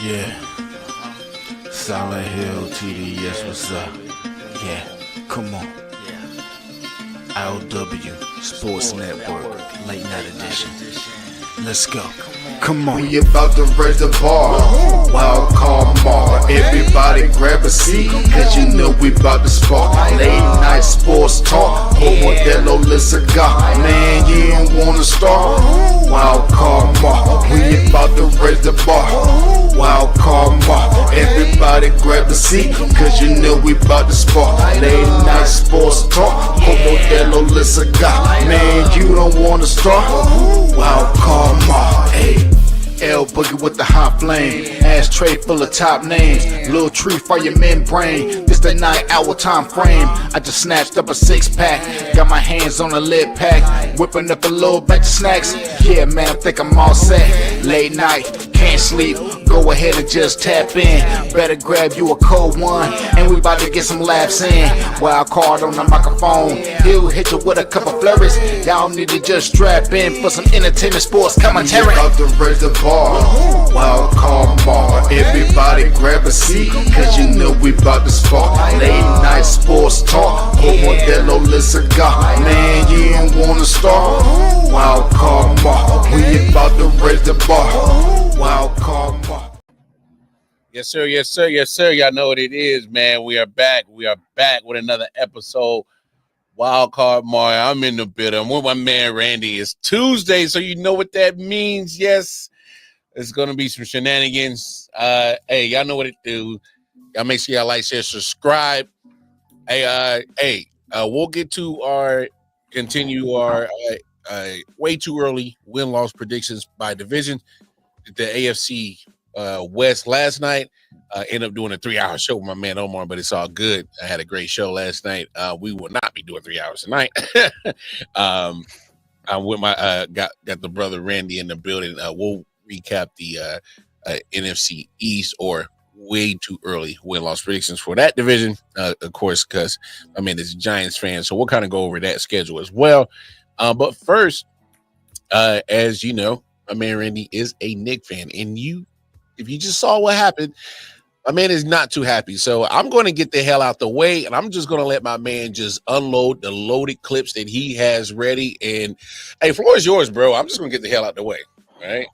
Yeah, Solid Hill TDS, what's up? Yeah, come on. I.O.W. Sports Network, late night edition. Let's go. Come on. We about to raise the bar. Wild card mark. Everybody grab a seat, cause you know we about to spark. Late night sports talk. Modelo Le Cigar. Man, you don't wanna start. Wild card mark. We about to raise the bar. Wild card mark. Everybody grab a seat, cause you know we about to spark. Late night sports talk. Modelo Le Cigar. Man, you don't wanna start. Wild card mark. Hey. L Boogie with the hot flame, ashtray full of top names, little tree for your membrane. This the 9-hour time frame. I just snatched up a 6-pack, got my hands on a lid pack, whipping up a little batch of snacks. Yeah, man, I think I'm all set. Late night, can't sleep. Go ahead and just tap in. Better grab you a cold one, and we about to get some laps in. Wild card on the microphone, he'll hit you with a couple flurries. Y'all need to just strap in for some entertainment sports commentary. We about to raise the bar. Wild card bar. Everybody grab a seat, cause you know we about to spark. Late night sports talk. Modelo Le Cigar. Man, you don't wanna start. Wild card bar. We about to raise the bar. Wild card bar. Yes, sir. Yes, sir. Yes, sir. Y'all know what it is, man. We are back. We are back with another episode. Wild Card Mario. I'm in the building. I'm with my man Randy. It's Tuesday, so you know what that means. Yes, it's gonna be some shenanigans. Hey, y'all know what it do. Y'all make sure y'all like, share, subscribe. Hey, we'll get to continue our way too early win-loss predictions by division. The AFC West last night. Ended up doing a 3-hour show with my man Omar, but it's all good. I had a great show last night. We will not be doing 3 hours tonight. I'm with my got the brother Randy in the building. We'll recap the NFC East or way too early win-loss predictions for that division, of course, because I mean it's a Giants fan, so we'll kind of go over that schedule as well. But first, as you know, my man Randy is a Knicks fan, and if you just saw what happened, my man is not too happy. So I'm going to get the hell out the way, and I'm just going to let my man just unload the loaded clips that he has ready. And hey, floor is yours, bro. I'm just going to get the hell out the way. All right.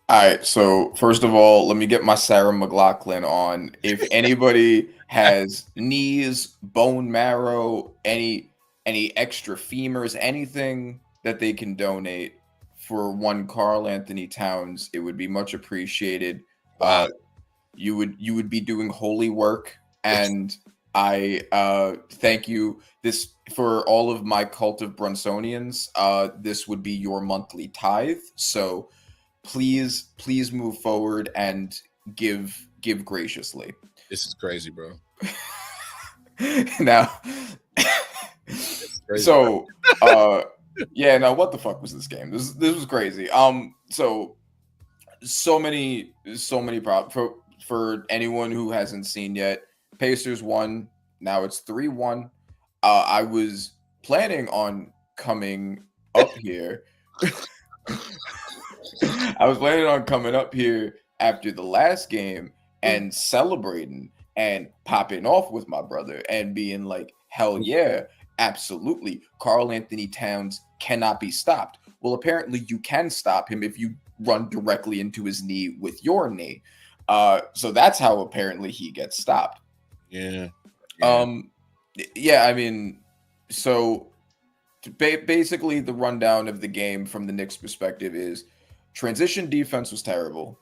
All right. So first of all, let me get my Sarah McLachlan on. If anybody has knees, bone marrow, any extra femurs, anything that they can donate for one Karl Anthony Towns, it would be much appreciated. Wow. You would be doing holy work, and I thank you. This for all of my cult of Brunsonians. This would be your monthly tithe. So please move forward and give graciously. This is crazy, bro. Now, Crazy, so yeah, no, what the fuck was this game? This was crazy. So many problems for anyone who hasn't seen yet. Pacers won. Now it's 3-1. I was planning on coming up here. I was planning on coming up here after the last game and celebrating and popping off with my brother and being like, hell yeah, absolutely. Karl Anthony Towns cannot be stopped. Well, apparently you can stop him if you run directly into his knee with your knee. So that's how apparently he gets stopped. Yeah. Yeah, I mean, so basically the rundown of the game from the Knicks' perspective is transition defense was terrible.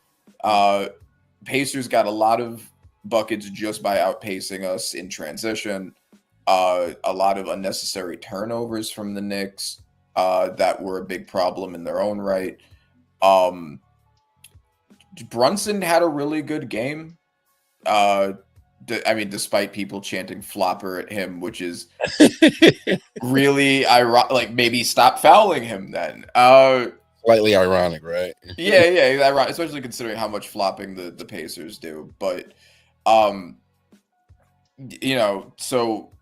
Pacers got a lot of buckets just by outpacing us in transition. A lot of unnecessary turnovers from the Knicks that were a big problem in their own right. Brunson had a really good game. I mean, despite people chanting flopper at him, which is really ironic. Like, maybe stop fouling him then. Slightly ironic, right? Yeah, ironic, especially considering how much flopping the Pacers do. But, you know, so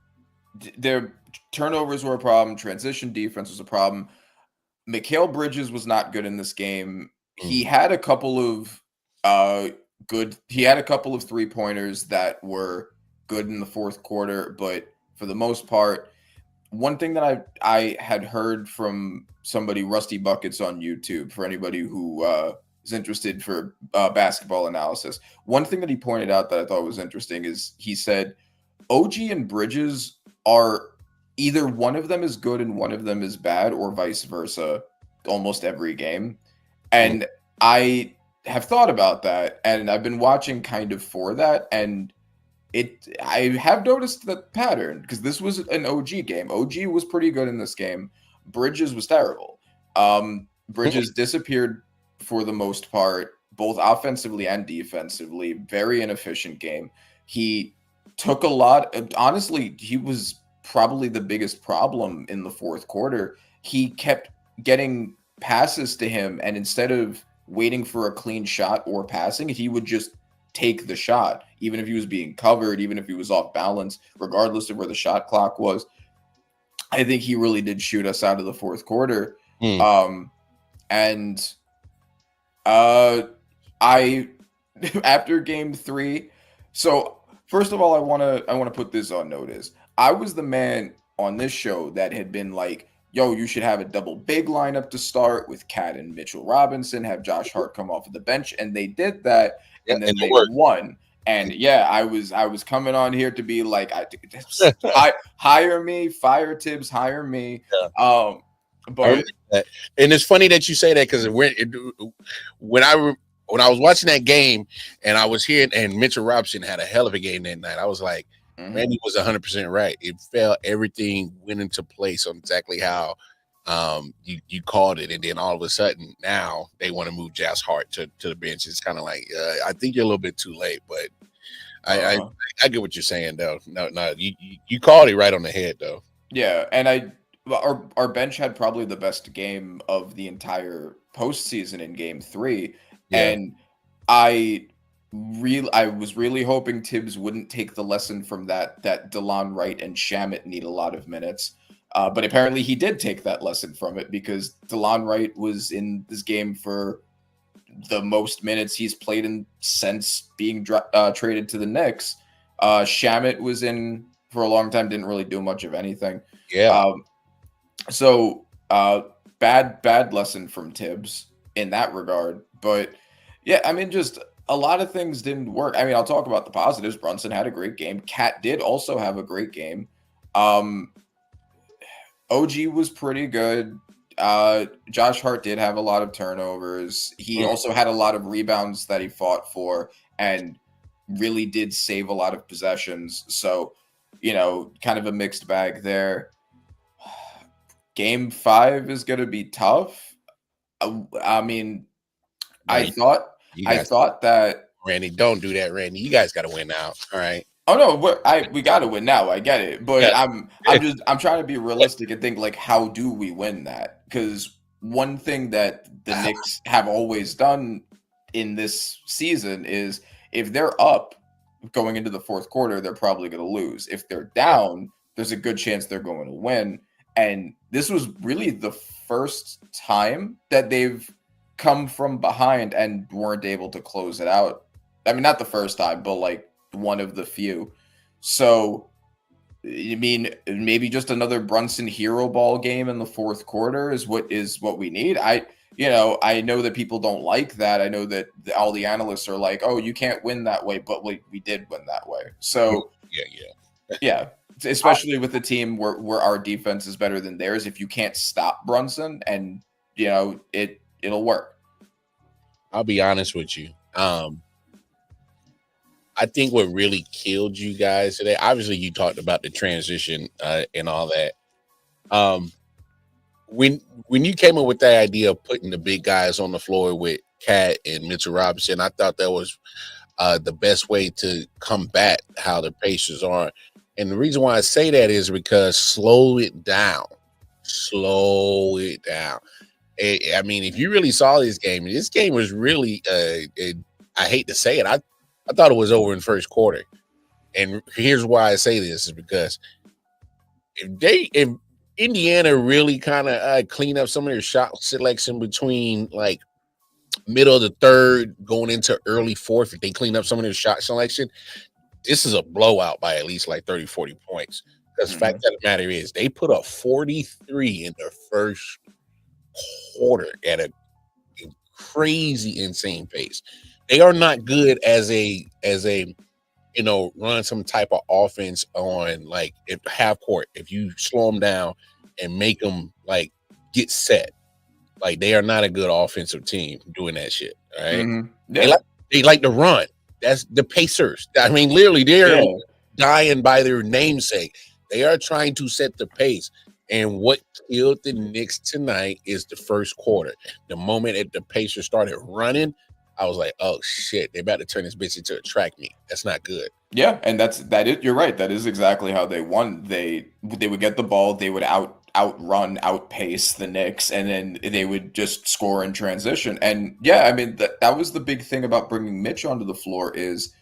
their turnovers were a problem. Transition defense was a problem. Mikal Bridges was not good in this game. He had a couple of good. He had a couple of 3-pointers that were good in the fourth quarter, but for the most part, one thing that I had heard from somebody, Rusty Buckets on YouTube, for anybody who is interested for basketball analysis, one thing that he pointed out that I thought was interesting is he said OG and Bridges are either one of them is good and one of them is bad, or vice versa, almost every game. And I have thought about that, and I've been watching kind of for that, and I have noticed the pattern, because this was an OG game. OG was pretty good in this game. Bridges was terrible. Bridges disappeared for the most part, both offensively and defensively. Very inefficient game. He took a lot. Honestly, he was probably the biggest problem in the fourth quarter. He kept getting passes to him, and instead of waiting for a clean shot or passing it, he would just take the shot, even if he was being covered, even if he was off balance, regardless of where the shot clock was. I think he really did shoot us out of the fourth quarter. And I after game 3, so first of all, I want to put this on notice. I was the man on this show that had been like, yo, you should have a double big lineup to start with Cat and Mitchell Robinson, have Josh Hart come off of the bench, and they did that, and then they won. And yeah, I was coming on here to be like, hire me, fire Tibbs, hire me. Yeah. But and it's funny that you say that, because when I was watching that game and I was hearing, and Mitchell Robinson had a hell of a game that night, I was like, Randy was 100% right. It felt, everything went into place on exactly how you called it, and then all of a sudden now they want to move Josh Hart to the bench. It's kind of like, I think you're a little bit too late, but I get what you're saying though. No, you called it right on the head though. Yeah, and our bench had probably the best game of the entire postseason in game 3, and I was really hoping Tibbs wouldn't take the lesson from that DeLon Wright and Shamet need a lot of minutes. But apparently he did take that lesson from it, because DeLon Wright was in this game for the most minutes he's played in since being traded to the Knicks. Shamet was in for a long time, didn't really do much of anything. Yeah. So bad lesson from Tibbs in that regard. But yeah, I mean, just a lot of things didn't work. I mean, I'll talk about the positives. Brunson had a great game. Cat did also have a great game. OG was pretty good. Josh Hart did have a lot of turnovers. He also had a lot of rebounds that he fought for, and really did save a lot of possessions. So, kind of a mixed bag there. Game 5 is going to be tough. I mean, I thought that Randy, don't do that, Randy. You guys got to win now. All right. Oh no, we got to win now. I get it, but I'm trying to be realistic and think, like, how do we win that? Because one thing that the Knicks have always done in this season is, if they're up going into the fourth quarter, they're probably going to lose. If they're down, there's a good chance they're going to win. And this was really the first time that they've come from behind and weren't able to close it out. I mean, not the first time, but like one of the few. So, I mean, maybe just another Brunson hero ball game in the fourth quarter is what we need. I know that people don't like that. I know that all the analysts are like, oh, you can't win that way, but we did win that way. So yeah. Especially with the team where our defense is better than theirs. If you can't stop Brunson, and it'll work. I'll be honest with you. I think what really killed you guys today, obviously you talked about the transition and all that. When you came up with that idea of putting the big guys on the floor with Cat and Mitchell Robinson, I thought that was the best way to combat how the Pacers are. And the reason why I say that is because slow it down. I mean, if you really saw this game was really, I hate to say it, I thought it was over in first quarter. And here's why I say this, is because if Indiana really kind of clean up some of their shot selection between like middle of the third, going into early fourth, if they clean up some of their shot selection, this is a blowout by at least like 30, 40 points. Because the fact of the matter is, they put up 43 in their first quarter at a crazy, insane pace. They are not good as a run some type of offense on like if half court. If you slow them down and make them like get set, like they are not a good offensive team doing that shit. All right, they like to run. That's the Pacers. I mean, literally, they're dying by their namesake. They are trying to set the pace. And what killed the Knicks tonight is the first quarter. The moment that the Pacers started running, I was like, "Oh shit, they about to turn this bitch into a track meet. That's not good." Yeah, and you're right. That is exactly how they won. They would get the ball, they would outpace the Knicks, and then they would just score in transition. And yeah, I mean that was the big thing about bringing Mitch onto the floor is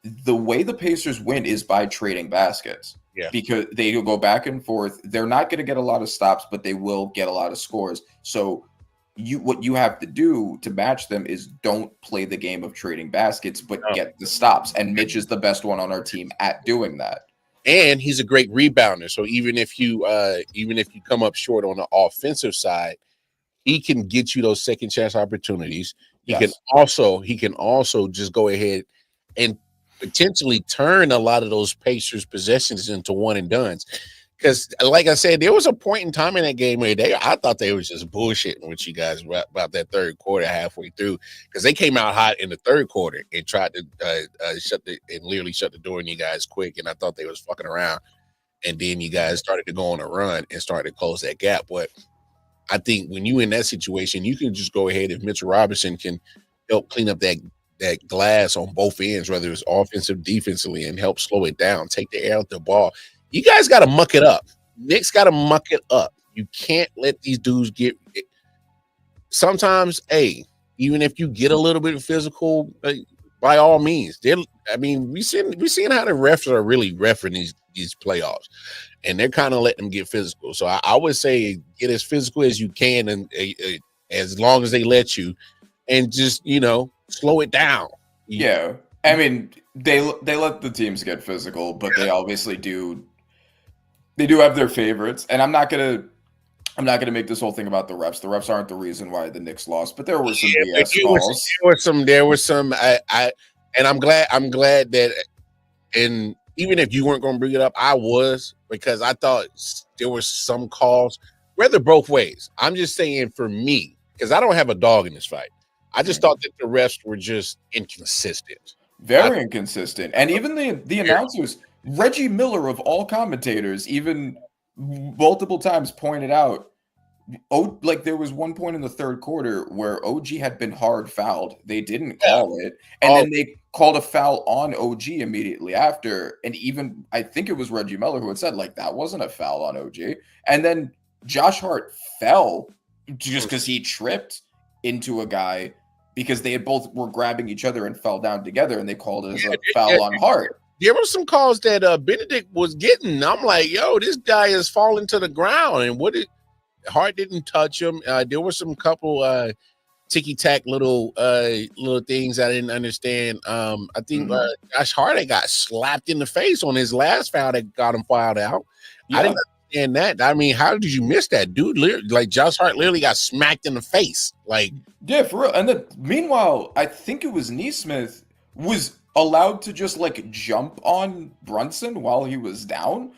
the way the Pacers win is by trading baskets. Yeah. Because they will go back and forth. They're not going to get a lot of stops, but they will get a lot of scores. So what you have to do to match them is don't play the game of trading baskets, but get the stops. And Mitch is the best one on our team at doing that. And he's a great rebounder. So even if you come up short on the offensive side, he can get you those second chance opportunities. He can also just go ahead and potentially turn a lot of those Pacers possessions into one and dones. Because, like I said, there was a point in time in that game where I thought they was just bullshitting with you guys about that third quarter halfway through, because they came out hot in the third quarter and tried to shut the door on you guys quick, and I thought they was fucking around. And then you guys started to go on a run and started to close that gap. But I think when you in that situation, you can just go ahead if Mitchell Robinson can help clean up that glass on both ends, whether it's offensive, defensively, and help slow it down, take the air out the ball. You guys got to muck it up. Knicks got to muck it up. You can't let these dudes get it. Sometimes, even if you get a little bit physical, by all means. We seen how the refs are really reffing these playoffs, and they're kind of letting them get physical. So I would say get as physical as you can, and as long as they let you, and just slow it down. Yeah, I mean they let the teams get physical, but they obviously do. They do have their favorites, and I'm not gonna make this whole thing about the refs. The refs aren't the reason why the Knicks lost, but there were some BS calls. There were some. And I'm glad that, and even if you weren't going to bring it up, I was, because I thought there were some calls, whether both ways. I'm just saying for me, because I don't have a dog in this fight. I just thought that the refs were just inconsistent. Very inconsistent. And even the announcers, Reggie Miller of all commentators, even multiple times pointed out, there was one point in the third quarter where OG had been hard fouled. They didn't call it. And then they called a foul on OG immediately after. And even, I think it was Reggie Miller who had said, that wasn't a foul on OG. And then Josh Hart fell just because he tripped into a guy, because they had both were grabbing each other and fell down together, and they called it as a foul on Hart. There were some calls that Benedict was getting. I'm like, yo, this guy is falling to the ground. And Hart didn't touch him. There were some couple ticky-tack little things I didn't understand. I think Josh Hart got slapped in the face on his last foul that got him fouled out. Yeah. I didn't understand that. I mean, how did you miss that, dude? Josh Hart literally got smacked in the face. Yeah, for real. And then meanwhile, I think it was Nesmith was allowed to just jump on Brunson while he was down,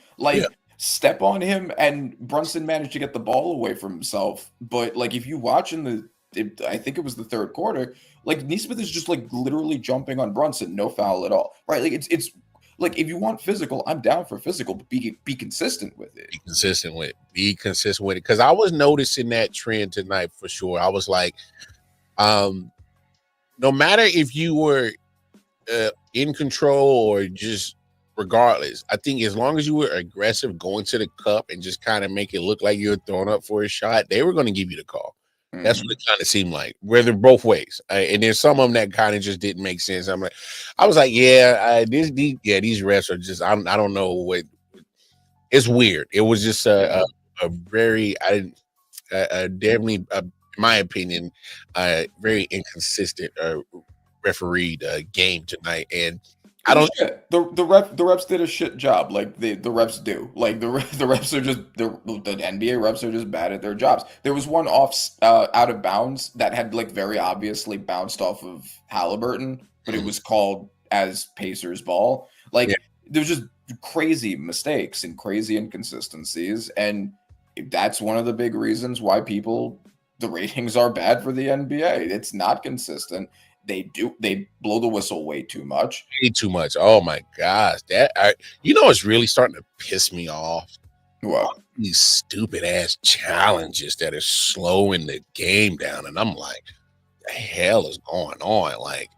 step on him, and Brunson managed to get the ball away from himself. But if you watch I think it was the third quarter, Nesmith is just literally jumping on Brunson, no foul at all, right? It's if you want physical, I'm down for physical, but be consistent with it. Be consistent with it. Because I was noticing that trend tonight for sure. I was like, no matter if you were in control or just regardless, I think as long as you were aggressive going to the cup and just kind of make it look like you were throwing up for a shot, they were going to give you the call. That's what it kind of seemed like, whether both ways. And there's some of them that kind of just didn't make sense. I was like, these refs are just, I don't know what. It's weird. It was just a very, definitely a my opinion, very inconsistent refereed game tonight, and I don't. The refs did a shit job. Like the refs do. Like the refs are just the NBA refs are just bad at their jobs. There was one out of bounds that had like very obviously bounced off of Halliburton, but it was called as Pacers ball. Like Yeah. there's just crazy mistakes and crazy inconsistencies, and that's one of the big reasons why the ratings are bad for the NBA. It's not consistent. They blow the whistle way too much. Way too much. Oh my gosh, it's really starting to piss me off. What? These stupid ass challenges that are slowing the game down, and I'm like, the hell is going on? Like,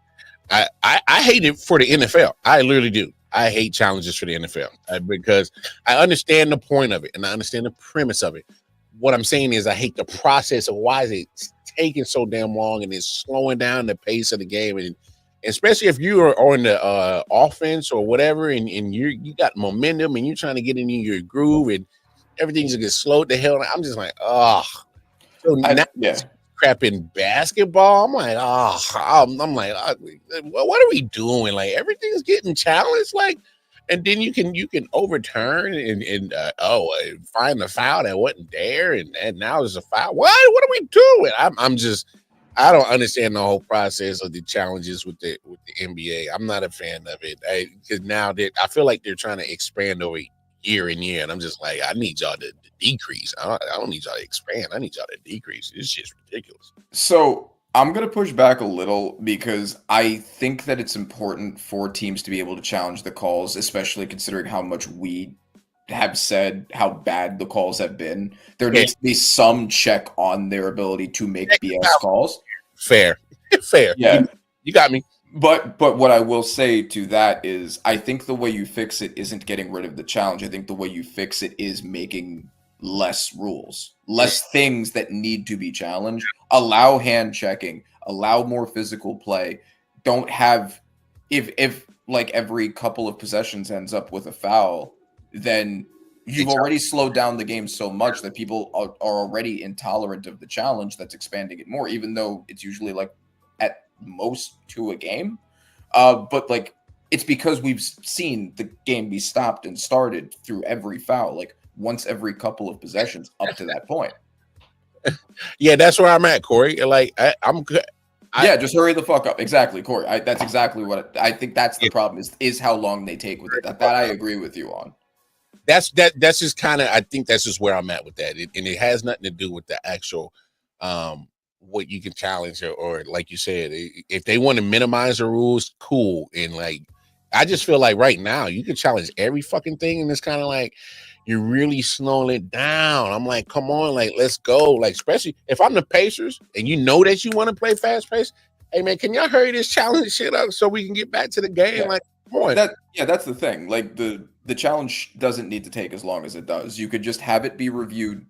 I hate it for the NFL. I literally do. I hate challenges for the NFL because I understand the point of it and I understand the premise of it. What I'm saying is I hate the process of why is it taking so damn long and it's slowing down the pace of the game, and especially if you are on the offense or whatever, and you got momentum and you're trying to get in your groove and everything's gonna get slowed the hell down. I'm just like, oh, so now crap in basketball. I'm like, I'm like, what are we doing? Like everything's getting challenged, like. And then you can overturn and find the foul that wasn't there, and now there's a foul. What are we doing? I don't understand the whole process of the challenges with the NBA. I'm not a fan of it because now I feel like they're trying to expand over year and year, and I'm just like, I need y'all to decrease. I don't need y'all to expand. I need y'all to decrease. It's just ridiculous. So I'm going to push back a little because I think that it's important for teams to be able to challenge the calls, especially considering how much we have said how bad the calls have been. There needs to be some check on their ability to make BS calls. Fair. Yeah. You got me. But what I will say to that is I think the way you fix it isn't getting rid of the challenge. I think the way you fix it is making less rules, less things that need to be challenged. Allow hand checking, allow more physical play. Don't have if like every couple of possessions ends up with a foul, then you've already slowed down the game so much that people are already intolerant of the challenge. That's expanding it more, even though it's usually like at most 2 a game. But like it's because we've seen the game be stopped and started through every foul. Like once every couple of possessions up to that point. Yeah, that's where I'm at, Corey. Like I'm good. Just hurry the fuck up. Exactly, Corey. That's exactly what I think. That's the problem is how long they take with it. That I agree with you on. That's just kind of, I think that's just where I'm at with that. And it has nothing to do with the actual what you can challenge or like you said, if they want to minimize the rules, cool. And like I just feel like right now you can challenge every fucking thing, and it's kind of like you're really slowing it down. I'm like, come on, like let's go. Like especially if I'm the Pacers and you know that you want to play fast pace. Hey man, can y'all hurry this challenge shit up so we can get back to the game? Yeah. Like, come on. That's the thing. Like the challenge doesn't need to take as long as it does. You could just have it be reviewed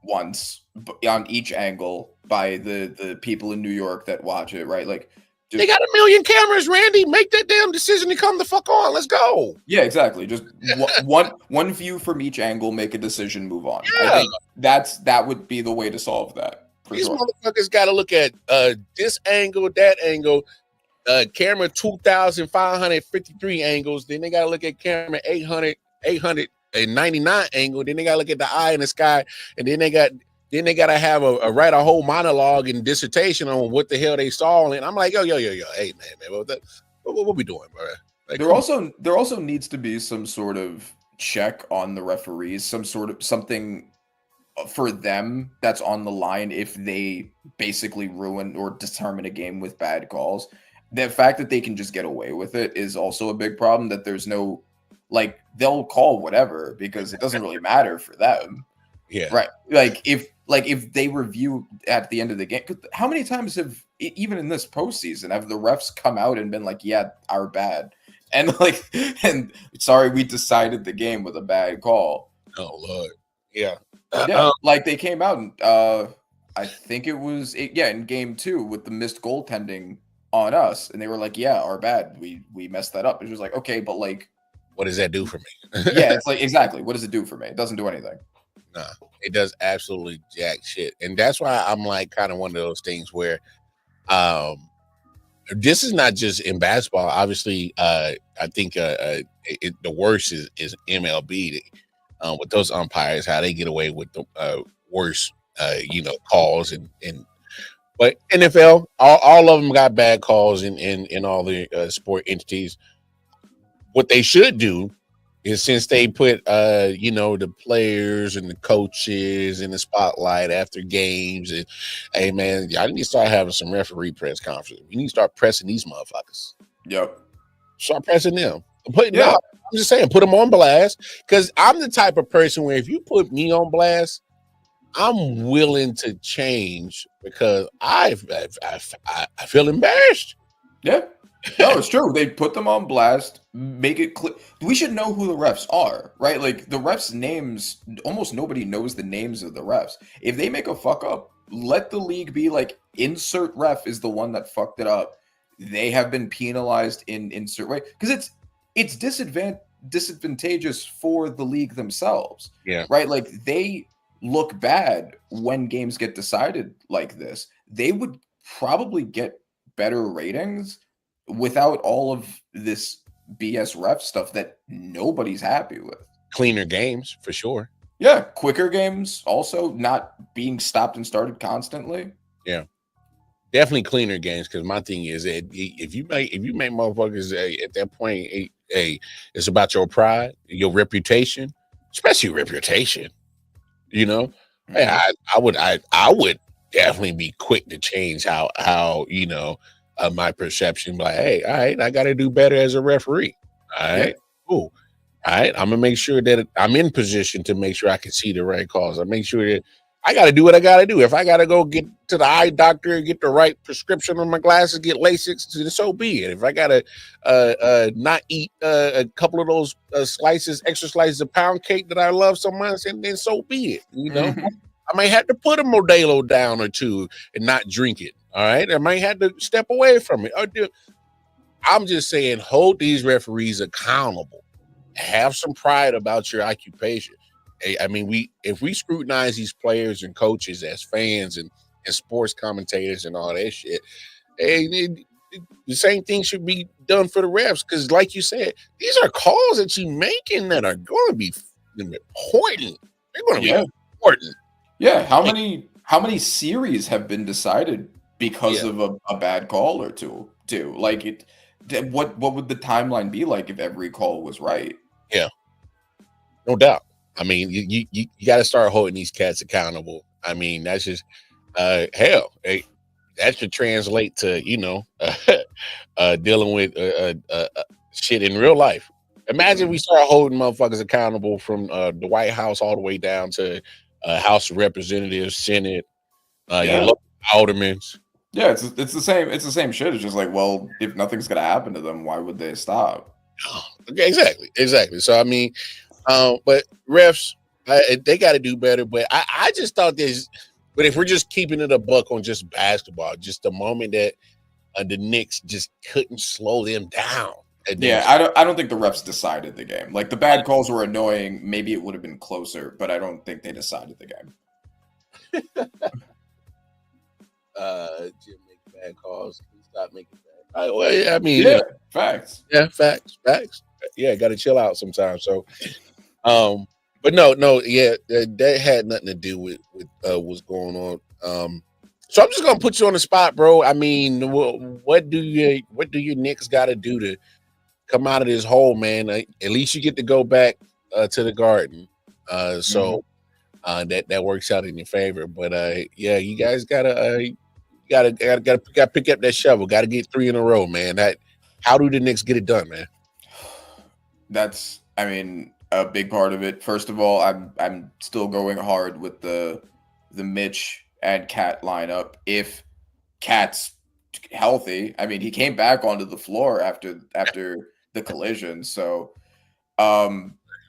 once on each angle by the people in New York that watch it, right? Like they got 1 million cameras, Randy. Make that damn decision to come the fuck on. Let's go. Yeah, exactly. Just one view from each angle, make a decision, move on. Yeah. I think that would be the way to solve that. These motherfuckers got to look at this angle, that angle, camera 2,553 angles. Then they got to look at camera 899 angle. Then they got to look at the eye in the sky, and then they got to have write a whole monologue and dissertation on what the hell they saw. And I'm like, yo, hey man, what we doing, bro? Like, there also needs to be some sort of check on the referees, some sort of something for them that's on the line if they basically ruin or determine a game with bad calls. The fact that they can just get away with it is also a big problem. That there's no like they'll call whatever because it doesn't really matter for them. Yeah, right. Like if they review at the end of the game, how many times have even in this postseason have the refs come out and been like, "Yeah, our bad," and sorry, we decided the game with a bad call. Oh Lord, yeah. Like they came out and I think it was in game 2 with the missed goaltending on us, and they were like, "Yeah, our bad. We messed that up." It was like, okay, but like, what does that do for me? Yeah, it's like exactly. What does it do for me? It doesn't do anything. Nah, it does absolutely jack shit, and that's why I'm like kind of one of those things where, this is not just in basketball. Obviously, I think the worst is MLB with those umpires, how they get away with the worst, calls and. But NFL, all of them got bad calls in all the sport entities. What they should do is, since they put the players and the coaches in the spotlight after games, and hey man, y'all need to start having some referee press conferences. You need to start pressing these motherfuckers. Yep. Start pressing them. I'm just saying, put them on blast, because I'm the type of person where if you put me on blast, I'm willing to change because I feel embarrassed. Yeah. No, it's true. They put them on blast, make it clear. We should know who the refs are, right? Like the refs' names, almost nobody knows the names of the refs. If they make a fuck up, let the league be like, insert ref is the one that fucked it up. They have been penalized in insert way, because it's disadvantageous for the league themselves. Yeah. Right? Like they look bad when games get decided like this. They would probably get better ratings without all of this BS ref stuff that nobody's happy with. Cleaner games for sure. Yeah, quicker games, also not being stopped and started constantly. Yeah, definitely cleaner games. Because my thing is that if you make motherfuckers at that point, it's about your pride, your reputation, especially reputation. Hey, I would definitely be quick to change how my perception. Like, hey, all right, I got to do better as a referee. All right, cool. All right, I'm gonna make sure that I'm in position to make sure I can see the right calls. I make sure that I got to do what I got to do. If I got to go get to the eye doctor, get the right prescription on my glasses, get LASIK, so be it. If I got to not eat a couple of those extra slices of pound cake that I love so much, and then so be it. I might have to put a Modelo down or two and not drink it. All right, I might have to step away from it. I'm just saying, hold these referees accountable. Have some pride about your occupation. I mean, if we scrutinize these players and coaches as fans and sports commentators and all that shit, the same thing should be done for the refs. Because, like you said, these are calls that you're making that are going to be important. They're going to be important. Yeah, how many series have been decided because of a bad call or two? Like what would the timeline be like if every call was right? Yeah, no doubt. I mean, you got to start holding these cats accountable. I mean, that's just hell. That should translate to dealing with shit in real life. Imagine we start holding motherfuckers accountable from the White House all the way down to House of Representatives, Senate, your local aldermen. Yeah, it's the same. It's the same shit. It's just like, well, if nothing's gonna happen to them, why would they stop? Okay, exactly. So I mean, but refs, they got to do better. But I just thought this. But if we're just keeping it a buck on just basketball, just the moment that the Knicks just couldn't slow them down. Yeah, I don't think the refs decided the game. Like the bad calls were annoying. Maybe it would have been closer, but I don't think they decided the game. Jim make bad calls. Stop making bad. I mean, facts. Yeah, facts. Yeah, got to chill out sometimes. So, but no, that had nothing to do with what's going on. So I'm just gonna put you on the spot, bro. I mean, what do your Knicks got to do to come out of this hole, man? At least you get to go back to the Garden, so that works out in your favor. But you guys gotta pick up that shovel. Got to get 3 in a row, man. How do the Knicks get it done, man? That's, I mean, a big part of it. First of all, I'm still going hard with the Mitch and Cat lineup. If Cat's healthy, I mean, he came back onto the floor after the collision, so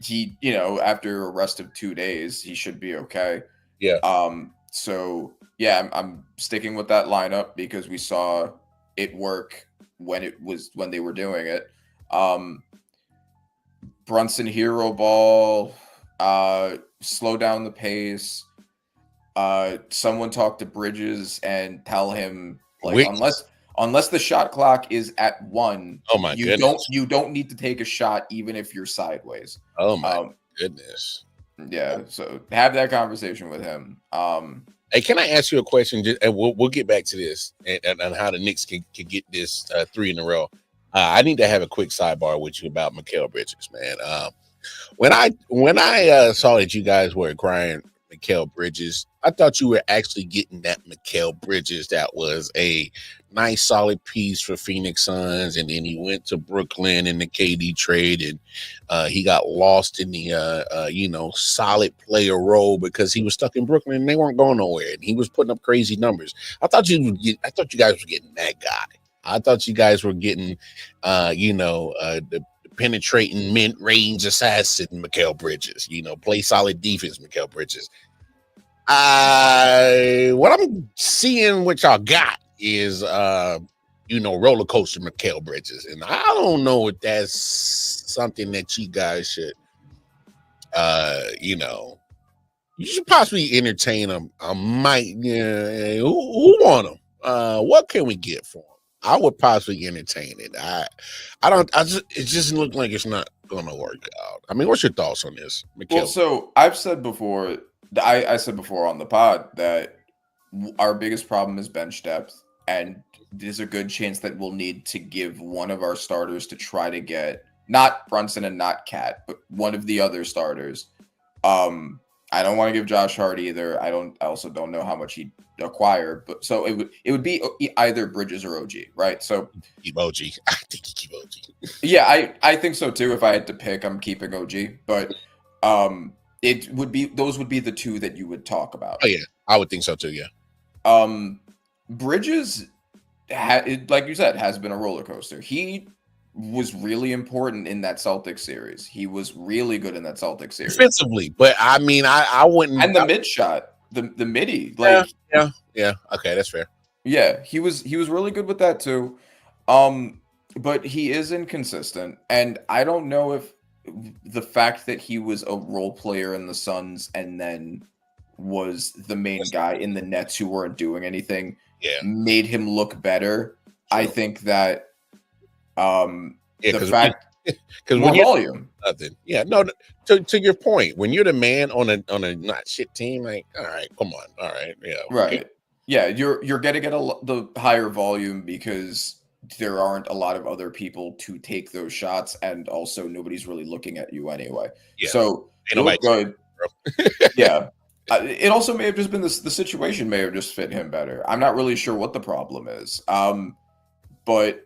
he, after a rest of 2 days, he should be okay. So yeah, I'm sticking with that lineup because we saw it work when they were doing it. Brunson hero ball, slow down the pace. Someone talk to Bridges and tell him like unless the shot clock is at 1, Oh my goodness. you don't need to take a shot even if you're sideways. Oh my goodness. Yeah, so have that conversation with him. Hey, can I ask you a question? And we'll get back to this and how the Knicks can get this 3 in a row. I need to have a quick sidebar with you about Mikal Bridges, man. When I saw that you guys were acquiring Mikal Bridges, I thought you were actually getting that Mikal Bridges that was a nice solid piece for Phoenix Suns, and then he went to Brooklyn in the KD trade, and he got lost in the solid player role because he was stuck in Brooklyn and they weren't going nowhere, and he was putting up crazy numbers. I thought you guys were getting that guy. I thought you guys were getting the penetrating mid-range assassin Mikal Bridges, play solid defense Mikal Bridges. What I'm seeing what y'all got is roller coaster Mikal Bridges, and I don't know if that's something that you guys should you should possibly entertain him. I might who want him? What can we get for him? I would possibly entertain it. It just looked like it's not gonna work out. I mean, what's your thoughts on this, Mikal? Well, so I've said before, I said before on the pod that our biggest problem is bench depth, and there's a good chance that we'll need to give one of our starters to try to get not Brunson and not Cat, but one of the other starters. I don't want to give Josh Hart either. I also don't know how much he'd acquire, but so it would be either Bridges or OG, right? So keep OG. I think you keep OG. Yeah, I think so too. If I had to pick, I'm keeping OG, but those would be the two that you would talk about. Oh yeah, I would think so too. Yeah. Bridges, like you said, has been a roller coaster. He was really important in that Celtics series. He was really good in that Celtics series defensively, but I mean, I wouldn't. And the mid shot, the midi, like yeah. Okay, that's fair. Yeah, he was really good with that too. But he is inconsistent, and I don't know if the fact that he was a role player in the Suns and then was the main guy in the Nets who weren't doing anything made him look better. Sure. I think that the fact because more volume. Nothing. Yeah, no. To your point, when you're the man on a not shit team, like, all right, come on, all right, yeah, right, yeah, you're gonna get the higher volume because there aren't a lot of other people to take those shots, and also nobody's really looking at you anyway. Yeah. So good. Yeah. It also may have just been the situation may have just fit him better. I'm not really sure what the problem is. But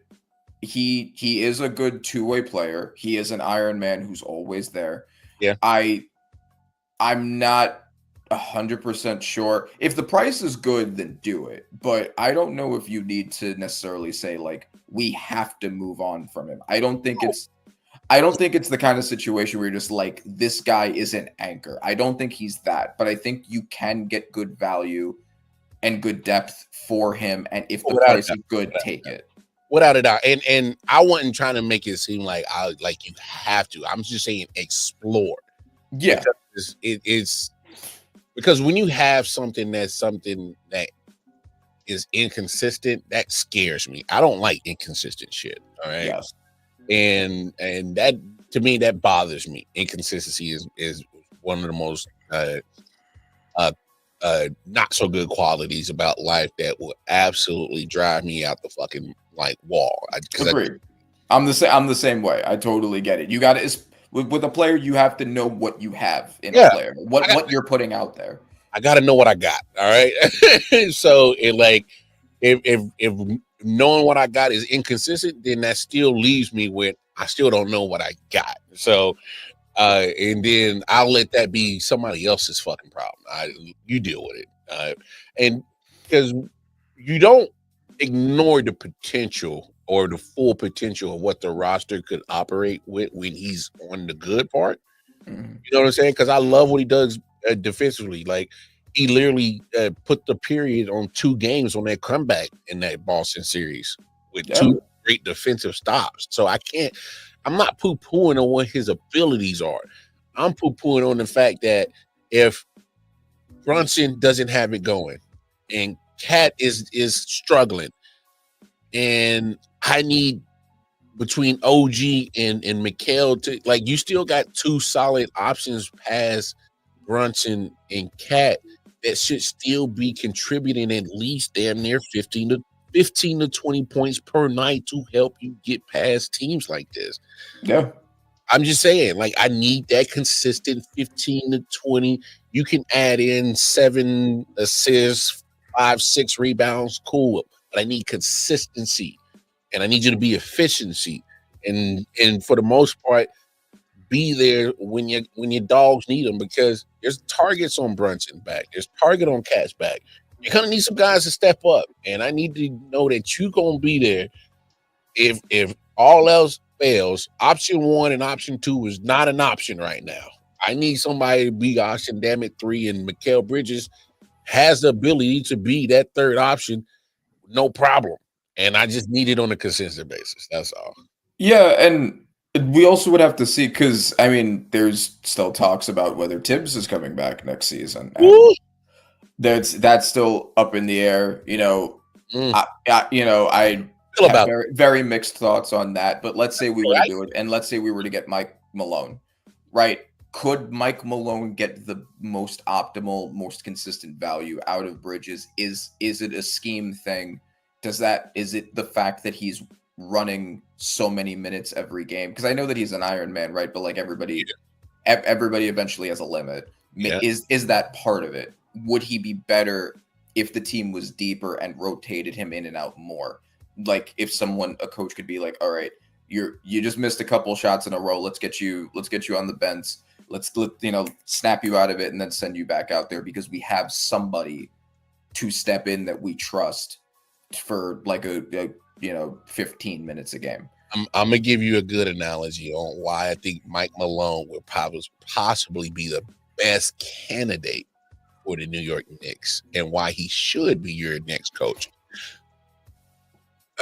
he is a good two-way player. He is an Iron Man who's always there. Yeah. I'm not 100% sure. If the price is good, then do it. But I don't know if you need to necessarily say like we have to move on from him. I don't think it's the kind of situation where you're just like, this guy is an anchor. I don't think he's that, but I think you can get good value and good depth for him. And if the price is good, take it. Without a doubt. And I wasn't trying to make it seem like you have to. I'm just saying explore. Yeah. It's because when you have something that is inconsistent, that scares me. I don't like inconsistent shit. All right. Yes. And that, to me, that bothers me. Inconsistency is one of the most not so good qualities about life that will absolutely drive me out the fucking wall. Agreed. I'm the same way. I totally get it. You got to with a player, you have to know what you have in a player, what you're putting out there. I got to know what I got. All right. So if knowing what I got is inconsistent, then that still leaves me with I still don't know what I got. So and then I'll let that be somebody else's fucking problem. You deal with it. And because you don't ignore the potential or the full potential of what the roster could operate with when he's on the good part. Mm-hmm. You know what I'm saying? Because I love what he does defensively. Like he literally put the period on 2 games on that comeback in that Boston series with 2 great defensive stops. So I'm not poo-pooing on what his abilities are. I'm poo-pooing on the fact that if Brunson doesn't have it going and Cat is struggling, and I need between OG and Mikhail to like, you still got two solid options past Brunson and Cat that should still be contributing at least damn near 15 to 20 points per night to help you get past teams like this. Yeah. I'm just saying, like, I need that consistent 15 to 20. You can add in 7 assists, 5, 6 rebounds, cool. But I need consistency, and I need you to be efficiency, and for the most part, be there when your dogs need them, because there's targets on Brunson back, there's target on Cat's back. You're gonna need some guys to step up, and I need to know that you're gonna be there. If all else fails, option 1 and option 2 is not an option right now. I need somebody to be option damn it 3, and Mikal Bridges has the ability to be that third option, no problem. And I just need it on a consistent basis. That's all. Yeah, and we also would have to see, because I mean, there's still talks about whether Tibbs is coming back next season. And that's still up in the air. You know, I Feel have about very, very mixed thoughts on that. But let's say we were to do it, and let's say we were to get Mike Malone, right? Could Mike Malone get the most optimal, most consistent value out of Bridges? Is it a scheme thing? Is it the fact that he's running so many minutes every game? Because I know that he's an Iron Man, right? But like everybody eventually has a limit. Yeah. Is that part of it? Would he be better if the team was deeper and rotated him in and out more? Like if a coach could be like, all right, you just missed a couple shots in a row. Let's get you on the bench. Let's snap you out of it and then send you back out there, because we have somebody to step in that we trust for like a 15 minutes a game. I'm gonna give you a good analogy on why I think Mike Malone would possibly be the best candidate for the New York Knicks, and why he should be your next coach.